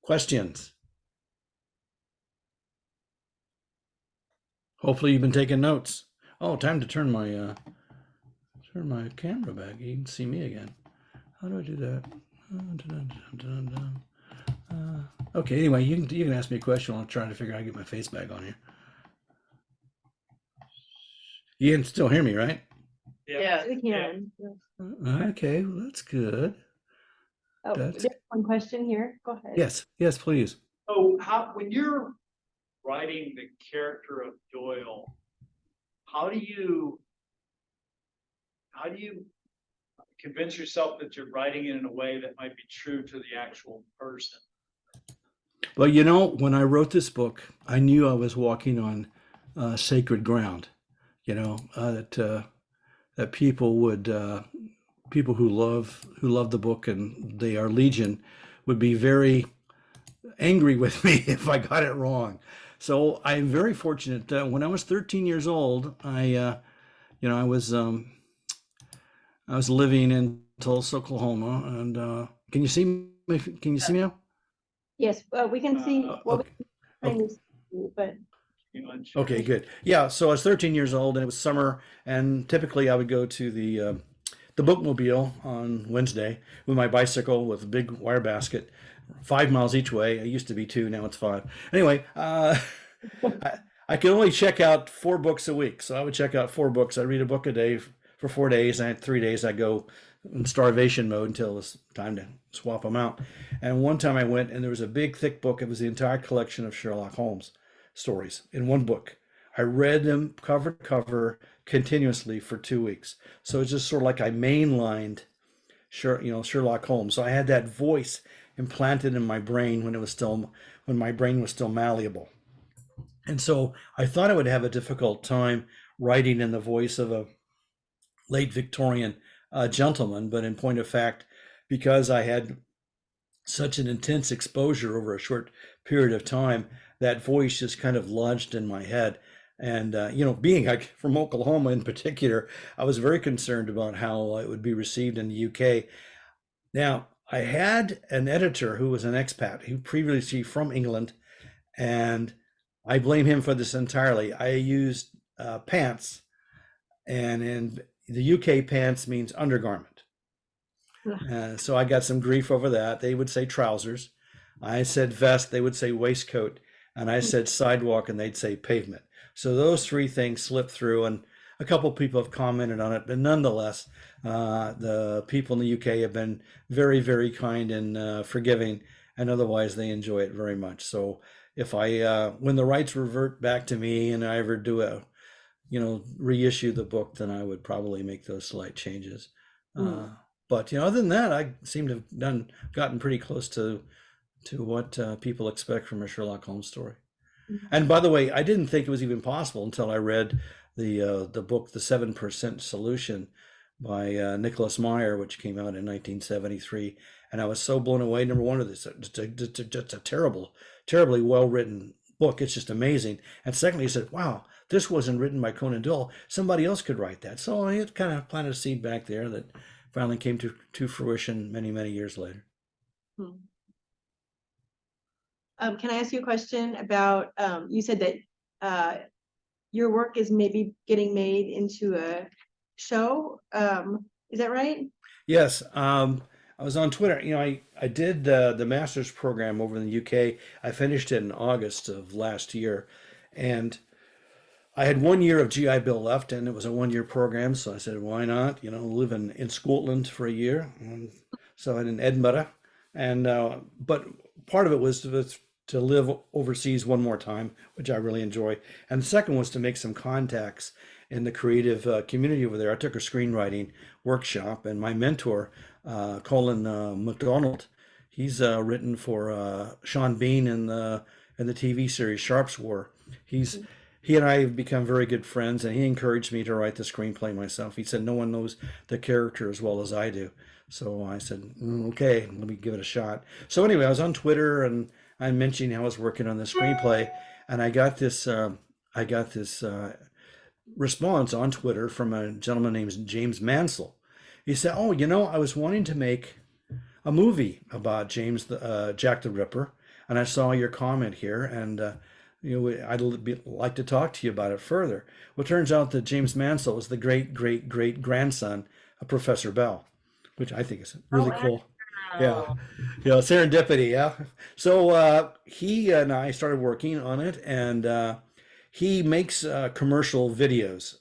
Speaker 2: Questions? Hopefully you've been taking notes. Oh, time to turn my camera back. You can see me again. How do I do that? Okay, anyway, you can ask me a question while I'm trying to figure out how to get my face back on here. You can still hear me, right?
Speaker 3: Yeah.
Speaker 1: We can.
Speaker 2: Okay, well, that's good.
Speaker 4: Oh,
Speaker 2: That's-
Speaker 4: there's one question here. Go ahead.
Speaker 2: Yes, please.
Speaker 5: So when you're writing the character of Doyle, how do you convince yourself that you're writing it in a way that might be true to the actual person?
Speaker 2: Well, when I wrote this book, I knew I was walking on sacred ground. That people who love the book, and they are legion, would be very angry with me if I got it wrong. So I'm very fortunate that when I was 13 years old, I was living in Tulsa, Oklahoma, and can you see me? Can you see me now?
Speaker 4: Yes, we can see what
Speaker 2: Okay.
Speaker 4: we can kind of see, but
Speaker 2: Okay, good. Yeah, so I was 13 years old, and it was summer, and typically I would go to the bookmobile on Wednesday with my bicycle with a big wire basket, 5 miles each way. It used to be 2, now it's 5. Anyway, I could only check out 4 books a week, so I would check out 4 books. I read a book a day for 4 days, and 3 days I go in starvation mode until it's time to swap them out. And one time I went, and there was a big, thick book. It was the entire collection of Sherlock Holmes stories in one book. I read them cover to cover continuously for 2 weeks. So it's just sort of like I mainlined Sherlock Holmes. So I had that voice implanted in my brain when my brain was still malleable. And so I thought I would have a difficult time writing in the voice of a late Victorian gentleman, but in point of fact, because I had such an intense exposure over a short period of time, that voice just kind of lodged in my head. And, being from Oklahoma in particular, I was very concerned about how it would be received in the UK. Now, I had an editor who was an expat, who previously from England, and I blame him for this entirely. I used pants, and in the UK, pants means undergarment. So I got some grief over that. They would say trousers. I said vest, they would say waistcoat. And I said sidewalk, and they'd say pavement. So those three things slipped through, and a couple people have commented on it. But nonetheless, the people in the UK have been very, very kind and forgiving, and otherwise they enjoy it very much. So if when the rights revert back to me and I ever do reissue the book, then I would probably make those slight changes. But other than that, I seem to have gotten pretty close to what people expect from a Sherlock Holmes story. And by the way, I didn't think it was even possible until I read the book, The 7% Solution by Nicholas Meyer, which came out in 1973. And I was so blown away. Number one, it's just a terribly well-written book. It's just amazing. And secondly, he said, wow, this wasn't written by Conan Doyle. Somebody else could write that. So it kind of planted a seed back there that finally came to fruition many, many years later.
Speaker 4: Can I ask you a question about, you said that your work is maybe getting made into a show. Is that right?
Speaker 2: Yes. I was on Twitter. I did the master's program over in the UK. I finished it in August of last year. And I had 1 year of GI Bill left, and it was a 1-year program. So I said, why not? Live in Scotland for a year. And so I in Edinburgh. And but part of it was to live overseas one more time, which I really enjoy. And the second was to make some contacts in the creative community over there. I took a screenwriting workshop, and my mentor, Colin McDonald, he's written for Sean Bean in the TV series Sharp's War. He and I have become very good friends, and he encouraged me to write the screenplay myself. He said, no one knows the character as well as I do. So I said, okay, let me give it a shot. So anyway, I was on Twitter, and I mentioned I was working on the screenplay, and I got this response on Twitter from a gentleman named James Mansell. He said, oh, I was wanting to make a movie about Jack the Ripper, and I saw your comment here, and I'd like to talk to you about it further. Well, it turns out that James Mansell was the great-great-great-grandson of Professor Bell, which I think is really cool. Yeah, serendipity. Yeah. So he and I started working on it, and he makes commercial videos.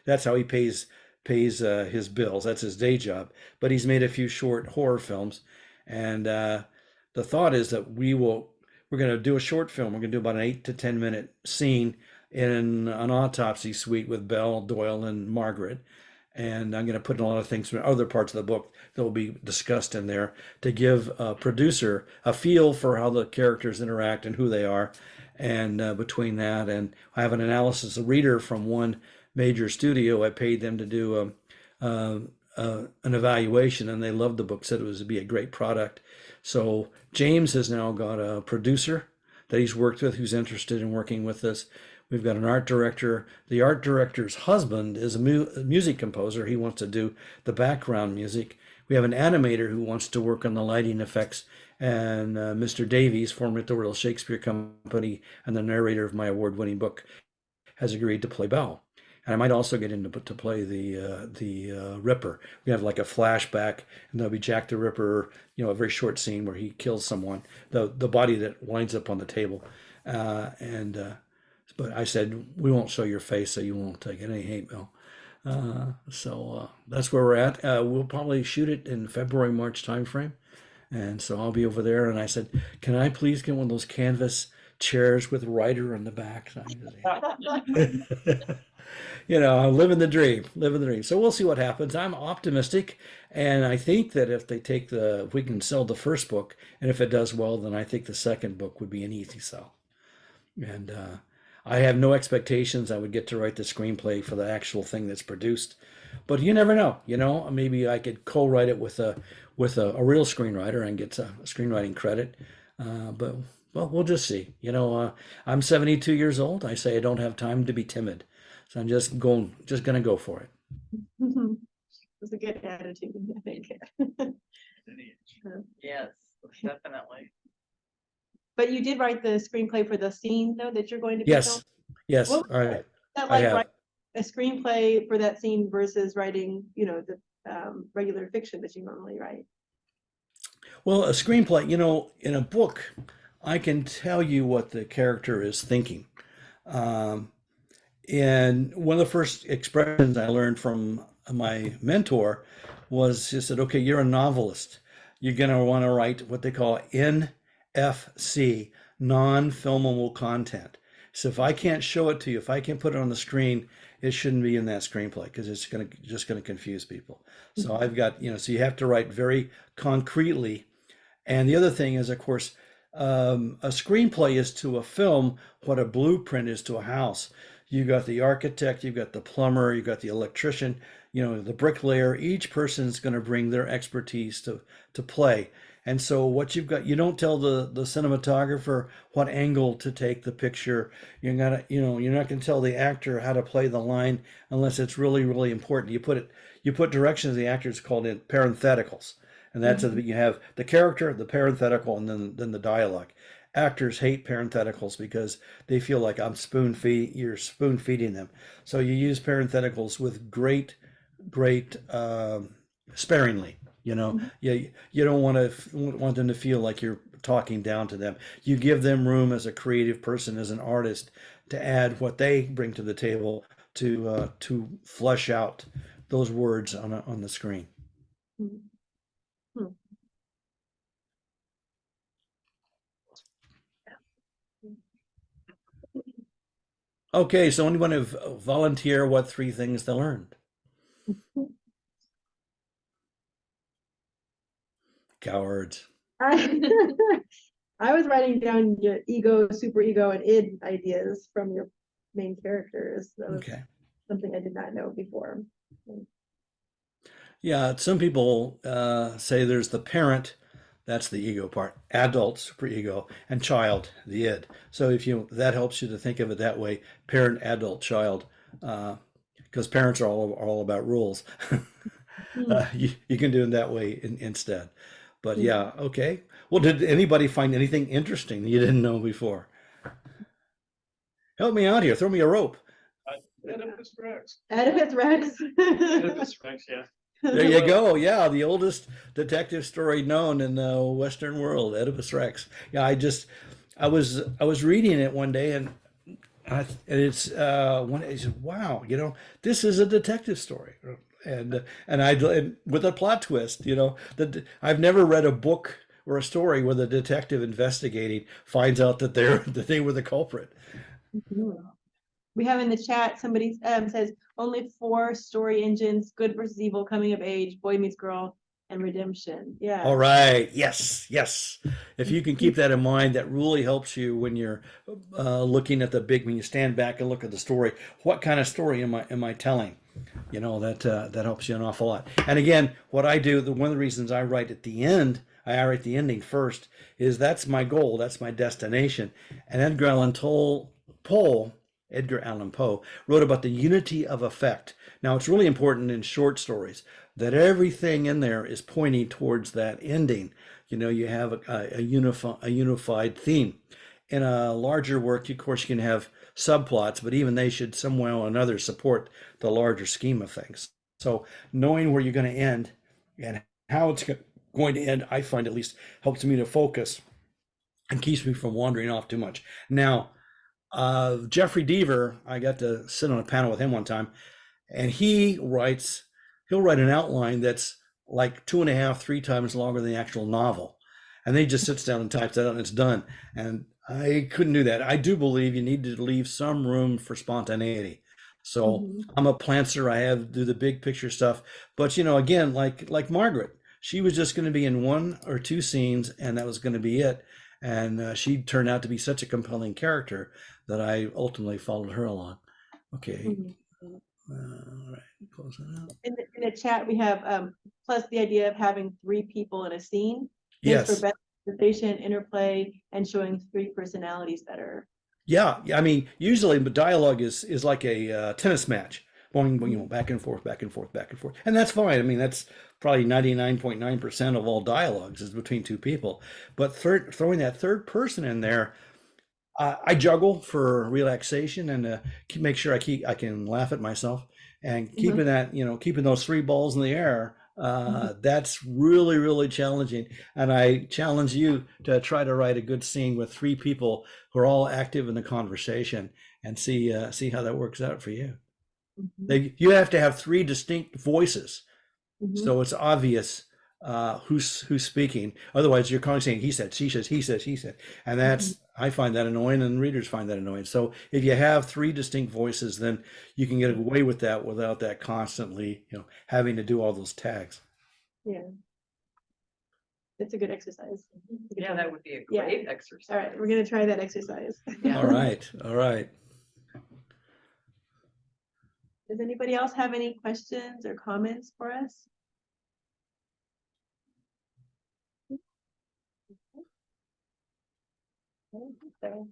Speaker 2: That's how he pays his bills. That's his day job. But he's made a few short horror films, and the thought is that we're going to do a short film. We're going to do about an 8 to 10 minute scene in an autopsy suite with Belle, Doyle, and Margaret. And I'm going to put in a lot of things from other parts of the book that will be discussed in there to give a producer a feel for how the characters interact and who they are. And between that, and I have an analysis, a reader from one major studio. I paid them to do an evaluation, and they loved the book, said it would be a great product. So James has now got a producer that he's worked with who's interested in working with us. We've got an art director. The art director's husband is a music composer. He wants to do the background music. We have an animator who wants to work on the lighting effects. And Mr. Davies, formerly at the Royal Shakespeare Company and the narrator of my award-winning book, has agreed to play Belle. And I might also get into to play the Ripper. We have like a flashback, and there'll be Jack the Ripper, a very short scene where he kills someone, the body that winds up on the table. But I said, we won't show your face, so you won't get any hate mail. So that's where we're at. We'll probably shoot it in February, March timeframe. And so I'll be over there. And I said, can I please get one of those canvas chairs with Ryder on the back? I'm living the dream. So we'll see what happens. I'm optimistic. And I think that if we can sell the first book, and if it does well, then I think the second book would be an easy sell. And I have no expectations I would get to write the screenplay for the actual thing that's produced, but you never know. Maybe I could co-write it with a real screenwriter and get a screenwriting credit. But we'll just see. I'm 72 years old. I say I don't have time to be timid, so I'm just gonna go for it.
Speaker 4: It's a good attitude, I think.
Speaker 3: Yes, definitely.
Speaker 4: But you did write the screenplay for the scene, though, that you're going to be filming?
Speaker 2: Yes.
Speaker 4: What
Speaker 2: All right.
Speaker 4: that
Speaker 2: I have.
Speaker 4: writing a screenplay for that scene versus writing, the regular fiction that you normally write?
Speaker 2: Well, a screenplay, you know, in a book, I can tell you what the character is thinking. Um, and one of the first expressions I learned from my mentor was he said, okay, you're a novelist. You're going to want to write what they call NFC, non-filmable content. So if I can't show it to you, if I can't put it on the screen, it shouldn't be in that screenplay because it's just going to confuse people. So I've got, you know, so you have to write very concretely. And the other thing is, of course, a screenplay is to a film what a blueprint is to a house. You got the architect, you've got the plumber, you've got the electrician, you know, the bricklayer. Each person is going to bring their expertise to play. And so what you've got, you don't tell the cinematographer what angle to take the picture. You're gonna, you know, you're not going to tell the actor how to play the line unless it's really, really important. You put directions to the actors called in parentheticals. And that's you have the character, the parenthetical, and then the dialogue. Actors hate parentheticals because they feel like you're spoon feeding them. So you use parentheticals with great sparingly. You know, you don't want them to feel like you're talking down to them. You give them room as a creative person, as an artist, to add what they bring to the table to flesh out those words on the screen.
Speaker 4: Mhm. Hmm.
Speaker 2: Okay, so anyone have volunteer what 3 things they learned? Cowards.
Speaker 4: I was writing down your ego, super ego, and id ideas from your main characters. That was
Speaker 2: Okay.
Speaker 4: something I did not know before.
Speaker 2: Yeah, some people say there's the parent, that's the ego part, adult, superego, and child, the id. So that helps you to think of it that way, parent, adult, child, because parents are all about rules. You can do it that way instead. But yeah, okay. Well, did anybody find anything interesting that you didn't know before? Help me out here. Throw me a rope.
Speaker 5: Oedipus Rex.
Speaker 4: Oedipus Rex.
Speaker 5: Oedipus Rex, yeah.
Speaker 2: There you go. Yeah, the oldest detective story known in the Western world, Oedipus Rex. Yeah, I was reading it one day and it's one day I said, wow, you know, this is a detective story. And with a plot twist, you know, that I've never read a book or a story where the detective investigating finds out that they were the culprit.
Speaker 4: We have in the chat, somebody says only 4 story engines: good versus evil, coming of age, boy meets girl, and redemption. Yeah.
Speaker 2: All right. Yes. Yes. If you can keep that in mind, that really helps you when you're looking at when you stand back and look at the story. What kind of story am I telling? You know, that helps you an awful lot. And again, what I do, one of the reasons I write at the end, I write the ending first, is that's my goal, that's my destination. And Edgar Allan Poe wrote about the unity of effect. Now, it's really important in short stories that everything in there is pointing towards that ending. You know, you have a unified theme. In a larger work, of course, you can have subplots, but even they should somehow or another support the larger scheme of things. So knowing where you're going to end and how it's going to end, I find at least helps me to focus and keeps me from wandering off too much. Now, Jeffrey Deaver, I got to sit on a panel with him one time, and he'll write an outline that's like 2.5, 3 times longer than the actual novel. And they just sits down and types that out and it's done. And I couldn't do that. I do believe you need to leave some room for spontaneity. So I'm a plantser. I have to do the big picture stuff. But, you know, again, like Margaret, she was just going to be in 1 or 2 scenes and that was going to be it. And she turned out to be such a compelling character that I ultimately followed her along. Okay. All right. Close it out.
Speaker 4: In the chat, we have plus the idea of having 3 people in a scene.
Speaker 2: Yes.
Speaker 4: For better conversation, interplay, and showing 3 personalities better.
Speaker 2: Yeah. I mean, usually the dialogue is like a tennis match, going, you know, back and forth, back and forth, back and forth, and that's fine. I mean, that's probably 99.9% of all dialogues is between 2 people. But throwing that third person in there, I juggle for relaxation and make sure I can laugh at myself. and keeping that, keeping those three balls in the air, that's really, really challenging. And I challenge you to try to write a good scene with three people who are all active in the conversation, and see how that works out for you.
Speaker 4: Mhm.
Speaker 2: You have to have three distinct voices,
Speaker 4: Mhm.
Speaker 2: so it's obvious who's speaking. Otherwise, you're constantly saying he said, she says, he says, he said, and that's I find that annoying, and readers find that annoying. So if you have three distinct voices, then you can get away with that without that constantly, having to do all those tags.
Speaker 4: Yeah. It's a good exercise.
Speaker 3: Yeah, that would be a
Speaker 4: Yeah.
Speaker 3: great exercise.
Speaker 4: All right, we're gonna try that exercise.
Speaker 3: Yeah.
Speaker 2: All right, all right.
Speaker 4: Does anybody else have any questions or comments for us? So,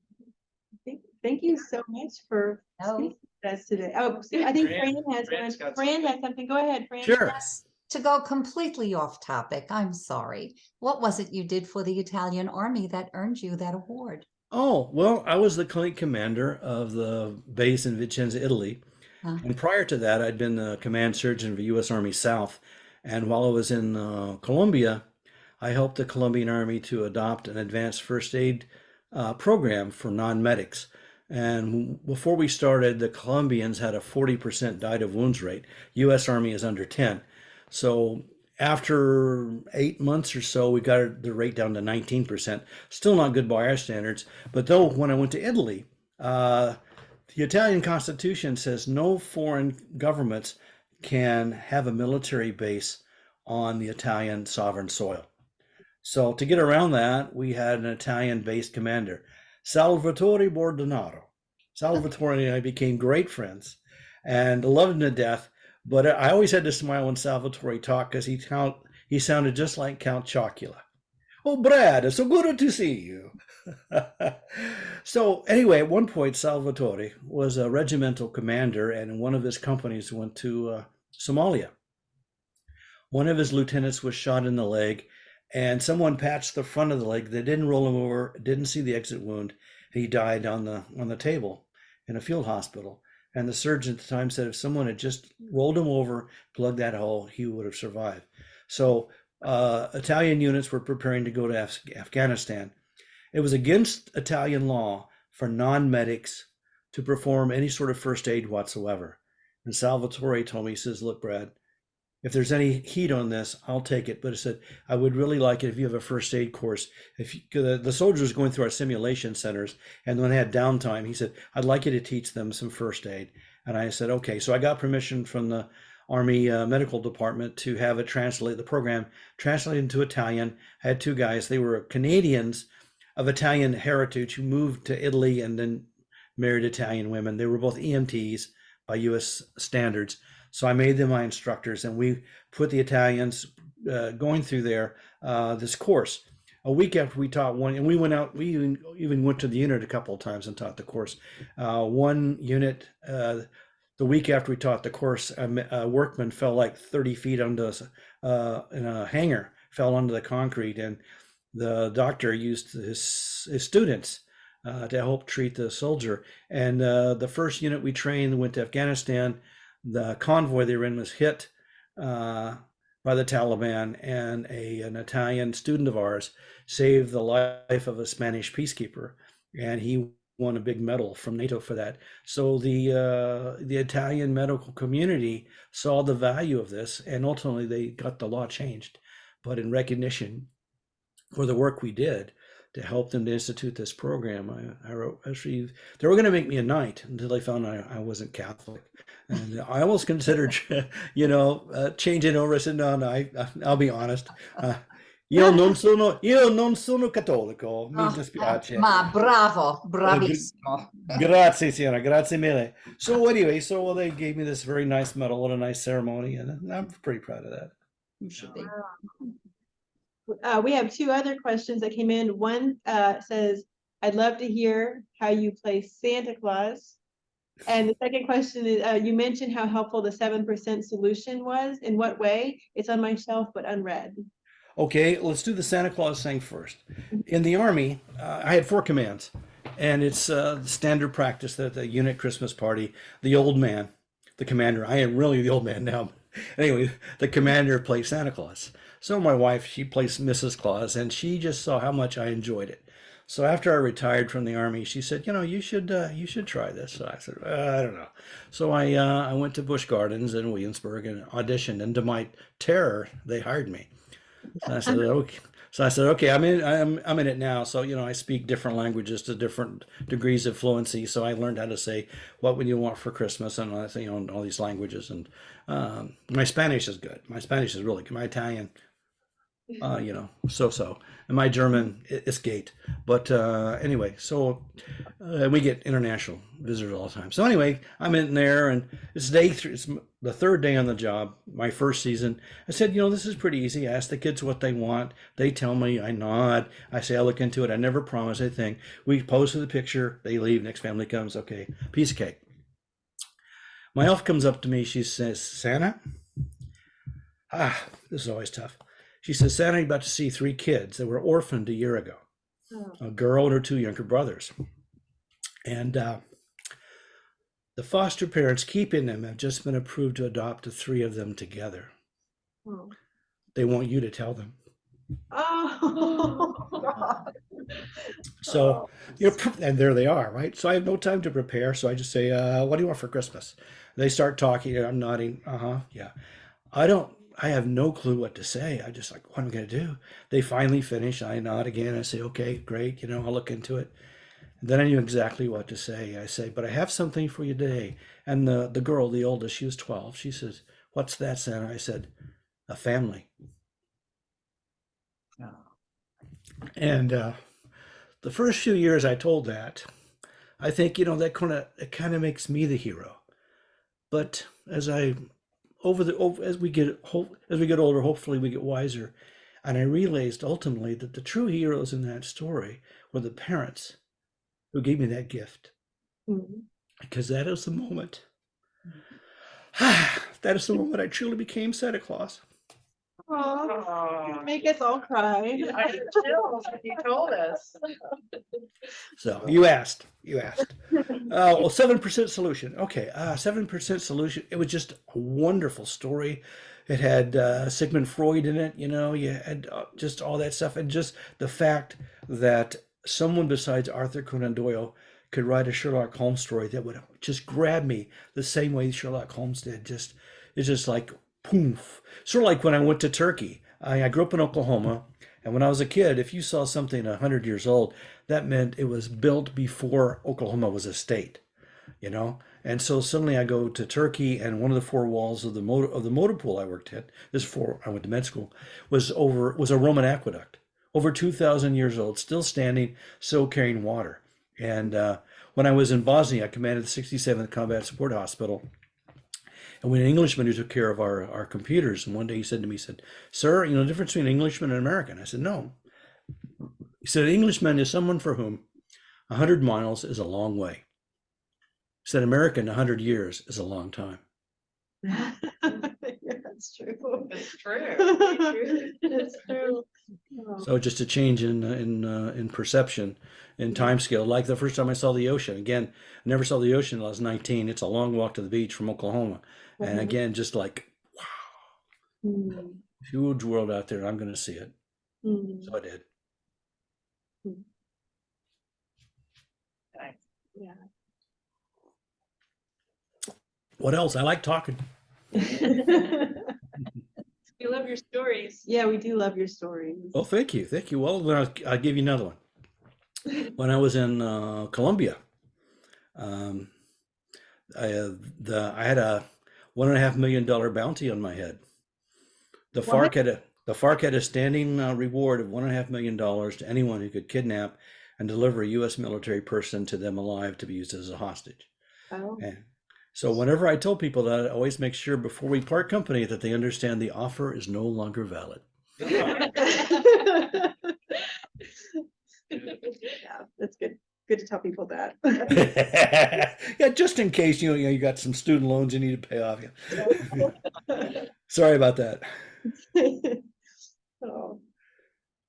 Speaker 4: thank you so much for
Speaker 6: No.
Speaker 4: speaking with us today. Oh, I think
Speaker 5: Fran-
Speaker 4: Fran has
Speaker 5: Fran's
Speaker 4: one.
Speaker 5: got
Speaker 4: Fran has
Speaker 5: something.
Speaker 4: something. Go ahead, Fran.
Speaker 2: Sure.
Speaker 6: Yes, to go completely off topic, I'm sorry. What was it you did for the Italian army that earned you that award?
Speaker 2: Oh, well, I was the clinic commander of the base in Vicenza, Italy.
Speaker 6: Huh?
Speaker 2: And prior to that, I'd been the command surgeon for U.S. Army South. And while I was in Colombia, I helped the Colombian Army to adopt an advanced first aid program for non-medics. And before we started, the Colombians had a 40% died of wounds rate. U.S. Army is under 10. So after 8 months or so, we got the rate down to 19%. Still not good by our standards. But though, when I went to Italy, the Italian Constitution says no foreign governments can have a military base on the Italian sovereign soil. So to get around that, we had an Italian-based commander, Salvatore Bordonaro. Salvatore and I became great friends and loved him to death. But I always had to smile when Salvatore talked, because he sounded just like Count Chocula. Oh, Brad, it's so good to see you. So anyway, at one point, Salvatore was a regimental commander, and one of his companies went to Somalia. One of his lieutenants was shot in the leg, and someone patched the front of the leg. They didn't roll him over, didn't see the exit wound. He died on the table in a field hospital. And the surgeon at the time said if someone had just rolled him over, plugged that hole, he would have survived. So Italian units were preparing to go to Afghanistan. It was against Italian law for non-medics to perform any sort of first aid whatsoever. And Salvatore told me, he says, look, Brad, if there's any heat on this, I'll take it. But he said, I would really like it if you have a first aid course. If the soldiers going through our simulation centers, and when they had downtime, he said, I'd like you to teach them some first aid. And I said, okay. So I got permission from the Army Medical Department to have it translate the program, translated into Italian. I had two guys. They were Canadians of Italian heritage who moved to Italy and then married Italian women. They were both EMTs by U.S. standards. So I made them my instructors, and we put the Italians going through this course. A week after we taught one, and we went out, we even went to the unit a couple of times and taught the course. One unit, the week after we taught the course, a workman fell like 30 feet into in a hangar, fell onto the concrete, and the doctor used his students to help treat the soldier. And the first unit we trained went to Afghanistan. The convoy they were in was hit by the Taliban, and an Italian student of ours saved the life of a Spanish peacekeeper, and he won a big medal from NATO for that. So the Italian medical community saw the value of this, and ultimately they got the law changed. But in recognition for the work we did to help them to institute this program, I wrote, actually, they were going to make me a knight until they found I wasn't Catholic. And I almost considered, changing over. I said, no, I'll be honest. Io non sono cattolico, mi dispiace.
Speaker 6: Ma bravo, bravissimo.
Speaker 2: Grazie, signora, grazie mille. So anyway, they gave me this very nice medal and a nice ceremony, and I'm pretty proud of that.
Speaker 6: You should be.
Speaker 4: We have two other questions that came in. One says, I'd love to hear how you play Santa Claus. And the second question is, you mentioned how helpful the 7% solution was. In what way? It's on my shelf, but unread.
Speaker 2: Okay, let's do the Santa Claus thing first. In the Army, I had 4 commands, and it's standard practice that the unit Christmas party, the old man the commander. I am really the old man now. Anyway, the commander plays Santa Claus. So my wife, she plays Mrs. Claus, and she just saw how much I enjoyed it. So after I retired from the army, she said, you should try this. So I said, I don't know. So I went to Busch Gardens in Williamsburg and auditioned, and to my terror, they hired me. So I said, okay. So I said, okay, I'm in it now. So I speak different languages to different degrees of fluency. So I learned how to say, "What would you want for Christmas?" and in all these languages. And my Spanish is good. My Spanish is really good. My Italian, so. And my German is gate. But anyway, so we get international visitors all the time. So anyway, I'm in there, and it's day 3. It's the 3rd day on the job, my first season. I said, this is pretty easy. I ask the kids what they want. They tell me. I nod. I say, I'll look into it. I never promise anything. We pose for the picture. They leave. Next family comes. Okay, piece of cake. My elf comes up to me. She says, Santa? This is always tough. She says, Santa, you're about to see 3 kids that were orphaned a year ago. A girl and her 2 younger brothers. And the foster parents keeping them have just been approved to adopt the 3 of them together.
Speaker 4: Oh.
Speaker 2: They want you to tell them.
Speaker 4: Oh.
Speaker 2: So, and there they are, right? So I have no time to prepare. So I just say, what do you want for Christmas? They start talking. I'm nodding. Yeah. I have no clue what to say. I just like, what am I going to do? They finally finish. I nod again. I say, okay, great. I'll look into it. And then I knew exactly what to say. I say, but I have something for you today. And the girl, the oldest, she was 12. She says, what's that, Santa? I said, a family. And the first few years I told that, I think, that kind of makes me the hero. But as we get older, hopefully we get wiser. And I realized ultimately that the true heroes in that story were the parents who gave me that gift. Because that is the moment. That is the moment I truly became Santa Claus.
Speaker 4: Oh, make us all cry.
Speaker 3: I had chills when you told us.
Speaker 2: So you asked. Well, 7% solution. Okay, 7% solution. It was just a wonderful story. It had Sigmund Freud in it. You had just all that stuff, and just the fact that someone besides Arthur Conan Doyle could write a Sherlock Holmes story that would just grab me the same way Sherlock Holmes did. It's just like poof. Sort of like when I went to Turkey. I grew up in Oklahoma, and when I was a kid, if you saw something 100 years old, that meant it was built before Oklahoma was a state, And so suddenly I go to Turkey, and one of the 4 walls of the motor pool I worked at, I went to med school, was a Roman aqueduct, over 2,000 years old, still standing, still carrying water. And when I was in Bosnia, I commanded the 67th Combat Support Hospital. And we had an Englishman who took care of our computers. And one day he said to me, sir, the difference between an Englishman and an American? I said, no. He said, an Englishman is someone for whom 100 miles is a long way. He said, American, 100 years is a long time.
Speaker 4: Yeah, that's true.
Speaker 3: It's true.
Speaker 4: It's true.
Speaker 2: So just a change in perception, in time scale. Like the first time I saw the ocean. Again, I never saw the ocean until I was 19. It's a long walk to the beach from Oklahoma. And again, just like, wow, huge world out there. I'm going to see it. So I did.
Speaker 3: Nice.
Speaker 4: Yeah.
Speaker 2: What else? I like talking.
Speaker 1: We love your stories.
Speaker 4: Yeah, we do love your stories.
Speaker 2: Well, thank you. Well, then I'll give you another one. When I was in Colombia, I had a $1.5 million bounty on my head. The FARC had a standing reward of $1.5 million to anyone who could kidnap and deliver a U.S. military person to them alive to be used as a hostage.
Speaker 4: Oh.
Speaker 2: And so whenever I tell people that, I always make sure before we part company that they understand the offer is no longer valid.
Speaker 4: Yeah, that's good. Good to tell people that.
Speaker 2: Yeah, just in case you got some student loans you need to pay off. Yeah. Sorry about that.
Speaker 4: Oh.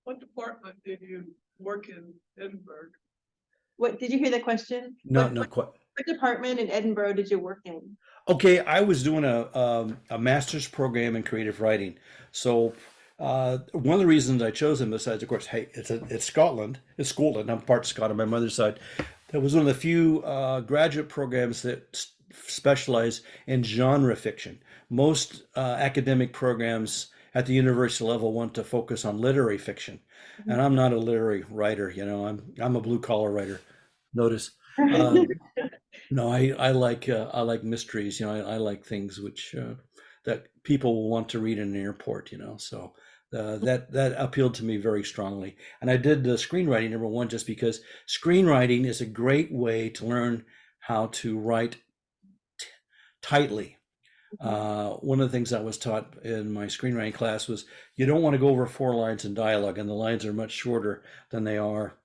Speaker 3: What department did you work in Edinburgh?
Speaker 4: What, did you hear the question?
Speaker 2: Not quite.
Speaker 4: What department in Edinburgh did you work in?
Speaker 2: Okay, I was doing a master's program in creative writing. So one of the reasons I chose him, besides, of course, hey, it's Scotland. It's Scotland. I'm part Scot on my mother's side. That was one of the few graduate programs that specialize in genre fiction. Most academic programs at the university level want to focus on literary fiction, and I'm not a literary writer. You know, I'm a blue collar writer. Notice. No, I like mysteries. You know, I like things which that people will want to read in an airport. You know, so that appealed to me very strongly. And I did the screenwriting number one just because screenwriting is a great way to learn how to write tightly. One of the things I was taught in my screenwriting class was you don't want to go over 4 lines in dialogue, and the lines are much shorter than they are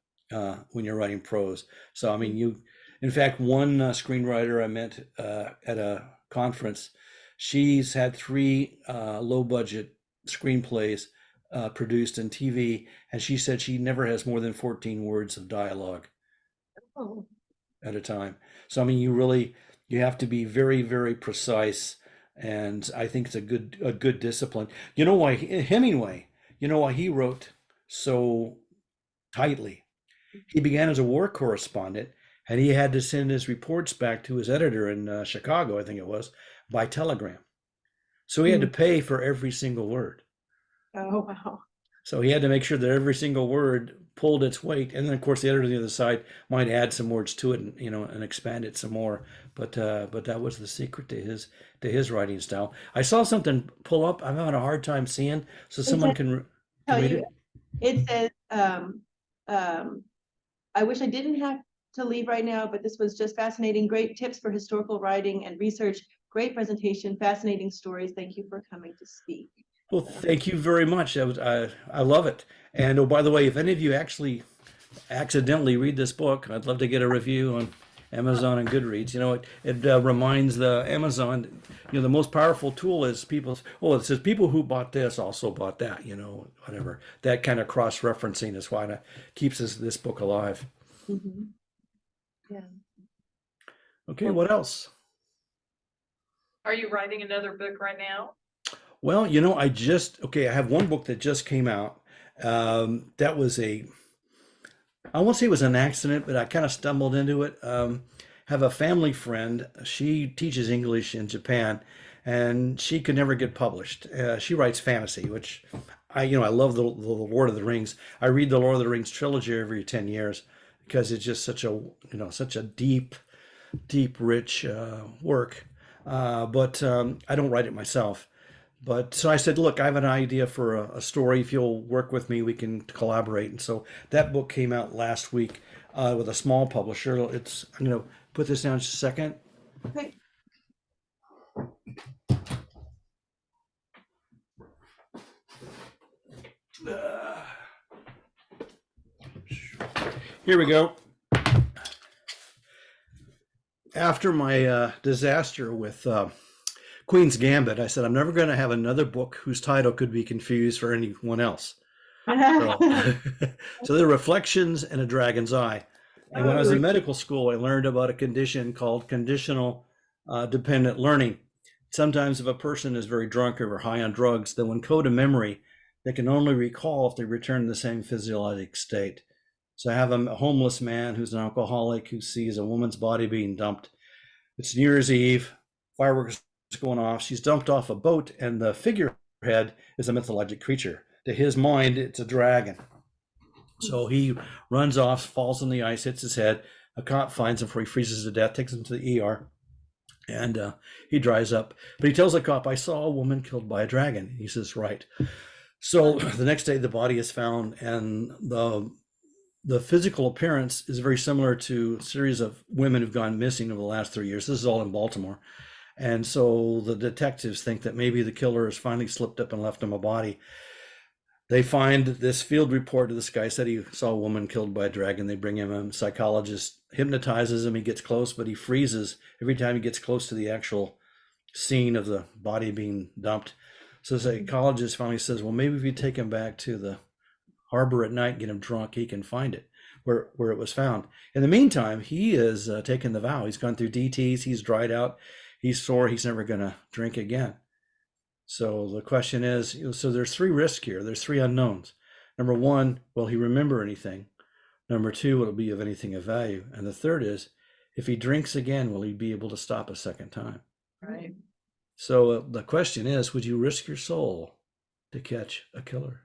Speaker 2: when you're writing prose. So, I mean, in fact, one screenwriter I met at a conference, she's had 3 low budget screenplays produced in TV, and she said she never has more than 14 words of dialogue
Speaker 4: Oh,
Speaker 2: at a time. So, I mean, you have to be very, very precise. And I think it's a good discipline. You know why Hemingway, you know why he wrote so tightly? He began as a war correspondent, and he had to send his reports back to his editor in Chicago, I think it was, by telegram. So he had to pay for every single word.
Speaker 4: oh, wow.
Speaker 2: So he had to make sure that every single word pulled its weight, and then of course the editor on the other side might add some words to it, and and expand it some more. But that was the secret to his writing style. I saw something pull up. I'm having a hard time seeing, so someone can
Speaker 4: Tell
Speaker 2: read
Speaker 4: you,
Speaker 2: it.
Speaker 4: it says, I wish I didn't have to leave right now, but this was just fascinating. Great tips for historical writing and research. Great presentation, fascinating stories. Thank you for coming to speak.
Speaker 2: Well, thank you very much. I love it. And oh, by the way, if any of you actually accidentally read this book, I'd love to get a review on Amazon and Goodreads. You know, it reminds the Amazon, the most powerful tool is people. Oh, it says people who bought this also bought that. Whatever. That kind of cross-referencing is why it keeps this book alive.
Speaker 4: Yeah.
Speaker 2: Okay, what else?
Speaker 3: Are you writing another book right now?
Speaker 2: Well, I have one book that just came out. That was I won't say it was an accident, but I kind of stumbled into it. Have a family friend. She teaches English in Japan, and she could never get published. She writes fantasy, which I love the Lord of the Rings. I read the Lord of the Rings trilogy every 10 years because it's just such a deep, rich work. But I don't write it myself. But so I said, look, I have an idea for a story. If you'll work with me, we can collaborate. And so that book came out last week with a small publisher. I'm going to put this down just a second.
Speaker 4: Okay.
Speaker 2: Here we go. After my disaster with Queen's Gambit, I said, I'm never going to have another book whose title could be confused for anyone else. So there are reflections in a dragon's eye. And when I was in medical school, I learned about a condition called conditional dependent learning. Sometimes if a person is very drunk or high on drugs, they will encode a memory they can only recall if they return to the same physiologic state. So I have a homeless man who's an alcoholic who sees a woman's body being dumped. It's New Year's Eve, fireworks going off. She's dumped off a boat, and the figurehead is a mythologic creature. To his mind, it's a dragon. So he runs off, falls on the ice, hits his head. A cop finds him before he freezes to death, takes him to the ER, and he dries up. But he tells the cop, I saw a woman killed by a dragon. He says, right. So the next day, the body is found, and the physical appearance is very similar to a series of women who've gone missing over the last 3 years. This is all in Baltimore. And so the detectives think that maybe the killer has finally slipped up and left him a body. They find this field report of this guy said he saw a woman killed by a dragon. They bring him in. Psychologist hypnotizes him. He gets close, but he freezes every time he gets close to the actual scene of the body being dumped. So the psychologist finally says, well, maybe if you take him back to the harbor at night, get him drunk, he can find it. where it was found. In the meantime, he has taken the vow. He's gone through DTs. He's dried out. He's sore. He's never going to drink again. So the question is, so there's three risks here. There's three unknowns. Number one, will he remember anything? Number two, will it be of anything of value? And the third is, if he drinks again, will he be able to stop a second time?
Speaker 3: Right.
Speaker 2: So the question is, would you risk your soul to catch a killer?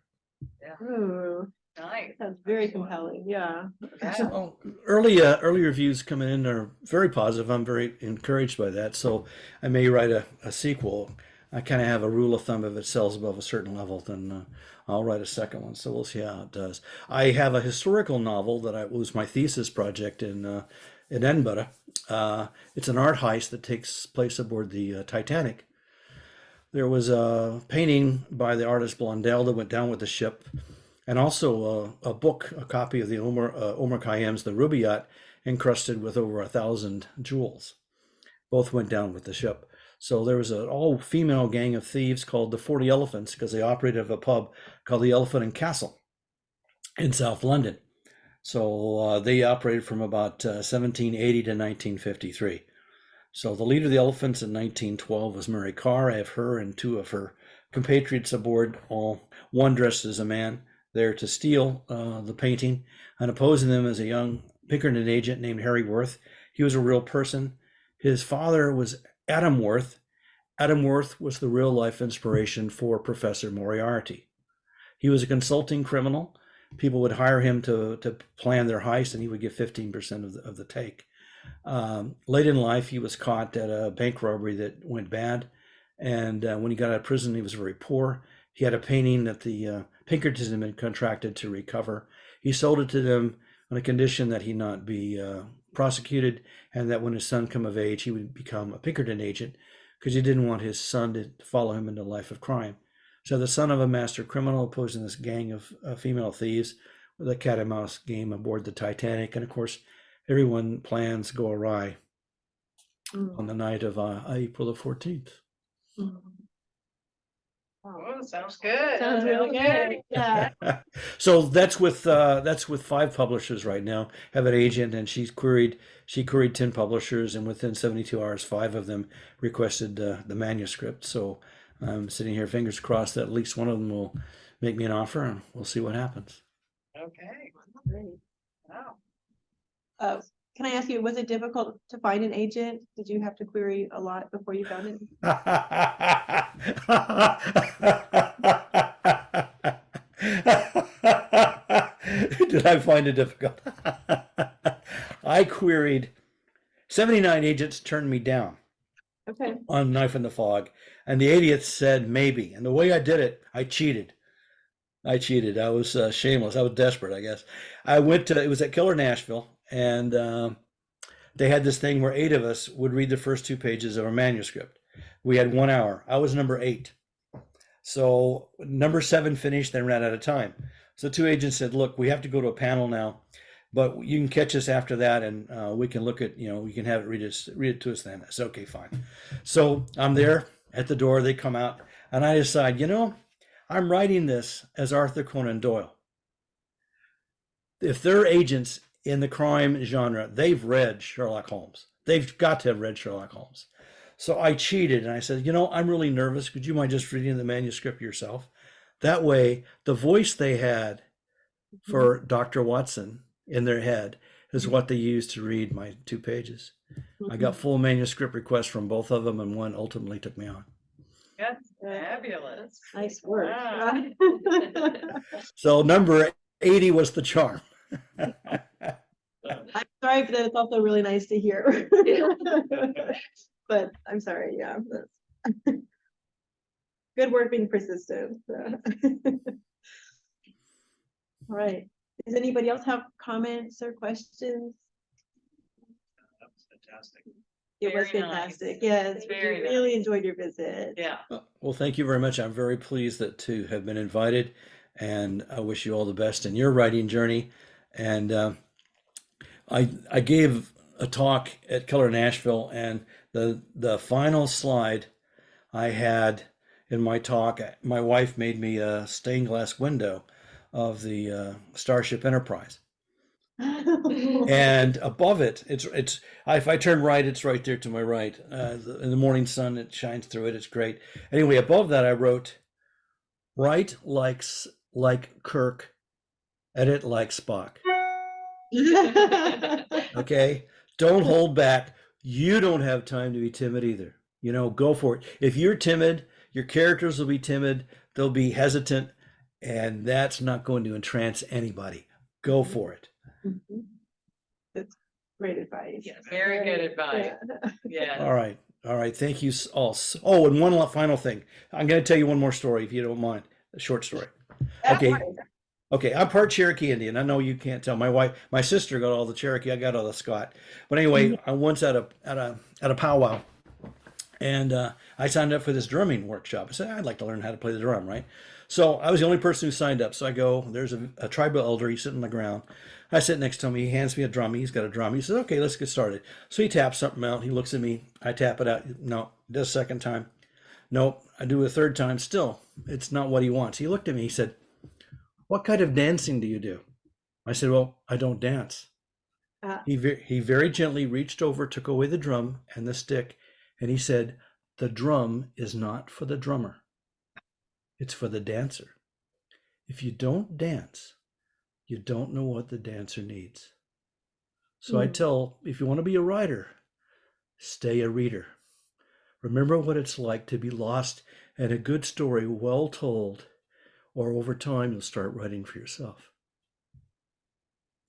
Speaker 4: Ooh,
Speaker 3: Nice.
Speaker 4: sounds very compelling, yeah.
Speaker 3: Yeah.
Speaker 2: So early reviews coming in are very positive. I'm very encouraged by that. So I may write a sequel. I kind of have a rule of thumb: if it sells above a certain level, then I'll write a second one. So we'll see how it does. I have a historical novel that was my thesis project in Edinburgh. It's an art heist that takes place aboard the Titanic. There was a painting by the artist Blondel that went down with the ship, and also a book, a copy of the Omar Khayyam's The Rubaiyat, encrusted with over 1,000 jewels. Both went down with the ship. So there was an all-female gang of thieves called the 40 Elephants, because they operated out of a pub called the Elephant and Castle in South London. So they operated from about 1780 to 1953. So the leader of the Elephants in 1912 was Mary Carr. I have her and two of her compatriots aboard, one dressed as a man, there to steal the painting, and opposing them as a young Pinkerton agent named Harry Worth. He was a real person. His father was Adam Worth. Adam Worth was the real life inspiration for Professor Moriarty. He was a consulting criminal. People would hire him to plan their heist, and he would get 15% of the take. Late in life, he was caught at a bank robbery that went bad. And when he got out of prison, he was very poor. He had a painting that the Pinkertons had been contracted to recover. He sold it to them on a condition that he not be prosecuted, and that when his son come of age, he would become a Pinkerton agent, because he didn't want his son to follow him into a life of crime. So the son of a master criminal opposing this gang of female thieves with a cat and mouse game aboard the Titanic. And of course, everyone plans go awry on the night of April the 14th.
Speaker 3: Oh, sounds good.
Speaker 4: Sounds really good, yeah.
Speaker 2: So that's with 5 publishers right now. Have an agent, and she queried 10 publishers, and within 72 hours, 5 of them requested the manuscript. So I'm sitting here, fingers crossed, that at least one of them will make me an offer, and we'll see what happens.
Speaker 3: Okay.
Speaker 4: Great.
Speaker 3: Wow.
Speaker 4: Can I ask you, was it difficult to find an agent? Did you have to query a lot before you found it?
Speaker 2: Did I find it difficult? I queried 79 agents, turned me down
Speaker 4: Okay.
Speaker 2: on Knife in the Fog, and the 80th said maybe. And the way I did it, I cheated. I was shameless. I was desperate, I guess. I went to, it was at Killer Nashville, and they had this thing where 8 of us would read the first 2 pages of our manuscript. We had 1 hour. I was number 8. So number 7 finished, then ran out of time. So 2 agents said, look, we have to go to a panel now, but you can catch us after that, and we can look at, we can have it read it to us then. I said, okay, fine. So I'm there at the door. They come out, and I decide, I'm writing this as Arthur Conan Doyle. If they're agents in the crime genre, they've read Sherlock Holmes. They've got to have read Sherlock Holmes. So I cheated, and I said, I'm really nervous. Could you mind just reading the manuscript yourself? That way, the voice they had for Dr. Watson in their head is what they used to read my 2 pages. I got full manuscript requests from both of them, and one ultimately took me on.
Speaker 3: That's fabulous.
Speaker 4: Nice work.
Speaker 3: Wow.
Speaker 2: So number 80 was the charm.
Speaker 4: I'm sorry, but it's also really nice to hear. But I'm sorry, yeah. Good work being persistent. All right. Does anybody else have comments or questions?
Speaker 5: That was fantastic.
Speaker 4: It was
Speaker 3: Very nice.
Speaker 4: fantastic. Yes, we
Speaker 3: Very
Speaker 4: really enjoyed your visit.
Speaker 3: Yeah.
Speaker 2: Well, thank you very much. I'm very pleased to have been invited, and I wish you all the best in your writing journey. And I gave a talk at Killer Nashville, and the final slide I had in my talk, my wife made me a stained glass window of the Starship Enterprise. And above it, it's if I turn right, it's right there to my right. In the morning sun, it shines through it. It's great. Anyway, above that, I wrote, "Write like Kirk, edit like Spock." Okay, don't hold back. You don't have time to be timid either. You know, go for it. If you're timid, your characters will be timid. They'll be hesitant, and that's not going to entrance anybody. Go for it.
Speaker 4: Mhm. That's great advice.
Speaker 1: Yes.
Speaker 3: Very good advice.
Speaker 4: Yeah.
Speaker 3: Yeah.
Speaker 2: All right. All right. Thank you all. Oh, and one final thing. I'm going to tell you one more story, if you don't mind. A short story. Okay. Okay. I'm part Cherokee Indian. I know you can't tell. My sister got all the Cherokee. I got all the Scott. But anyway, I once at a powwow, and I signed up for this drumming workshop. I said, I'd like to learn how to play the drum, right? So I was the only person who signed up. So I go, there's a tribal elder. He's sitting on the ground. I sit next to him. He hands me a drum. He's got a drum. He says, okay, let's get started. So he taps something out. He looks at me. I tap it out. No, does a second time. Nope. I do a third time. Still, it's not what he wants. He looked at me. He said, what kind of dancing do you do? I said, well, I don't dance. He very gently reached over, took away the drum and the stick, and he said, the drum is not for the drummer. It's for the dancer. If you don't dance, you don't know what the dancer needs. So I tell, if you want to be a writer, stay a reader. Remember what it's like to be lost in a good story well told, or over time you'll start writing for yourself.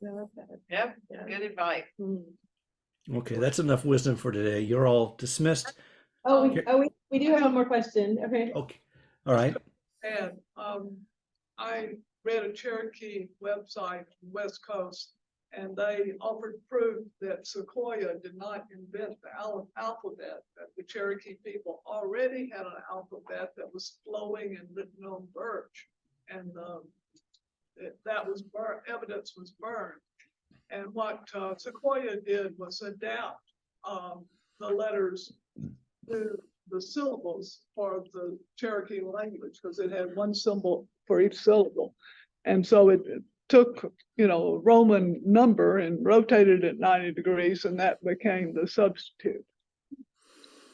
Speaker 3: Yep, good advice.
Speaker 2: Okay, that's enough wisdom for today. You're all dismissed.
Speaker 4: We do have one more question. Okay.
Speaker 2: Okay, all right.
Speaker 7: And I read a Cherokee website, West Coast, and they offered proof that Sequoia did not invent the alphabet, that the Cherokee people already had an alphabet that was flowing and written on birch. And that was evidence was burned. And what Sequoia did was adapt the letters to the syllables for the Cherokee language, because it had one symbol for each syllable. And so it took, a Roman number and rotated it 90 degrees, and that became the substitute.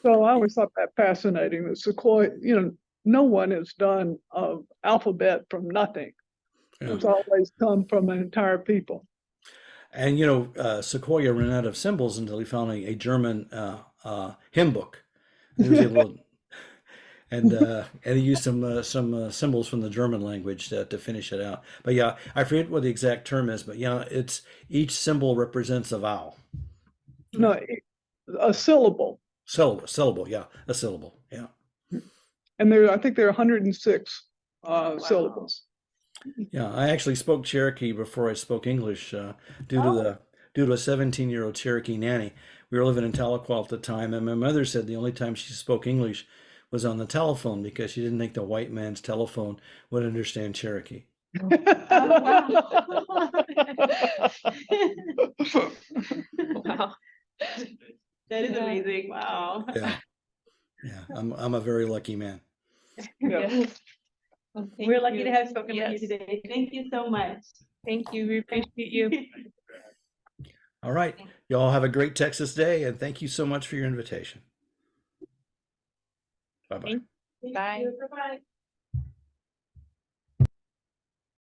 Speaker 7: So I always thought that fascinating, that Sequoia, no one has done an alphabet from nothing.
Speaker 2: Yeah.
Speaker 7: It's always come from an entire people.
Speaker 2: And Sequoia ran out of symbols until he found a German hymn book. And he was able to, and he used some symbols from the German language to finish it out. But yeah, I forget what the exact term is, but yeah, it's each symbol represents a vowel.
Speaker 7: No, a syllable.
Speaker 2: Syllable, yeah, a syllable, yeah.
Speaker 7: And I think there are 106 syllables.
Speaker 2: Yeah, I actually spoke Cherokee before I spoke English due to a 17-year-old Cherokee nanny. We were living in Tahlequah at the time, and my mother said the only time she spoke English was on the telephone because she didn't think the white man's telephone would understand Cherokee.
Speaker 1: Wow.
Speaker 4: That is amazing. Wow.
Speaker 2: Yeah, yeah, I'm a very lucky man.
Speaker 1: Yes. Well, thank
Speaker 4: We're lucky
Speaker 1: you.
Speaker 4: to have spoken
Speaker 1: Yes.
Speaker 4: with you today. Thank you so much.
Speaker 1: Thank you. We appreciate you.
Speaker 2: All right, y'all have a great Texas day, and thank you so much for your invitation. Bye-bye.
Speaker 1: Bye.
Speaker 4: Bye.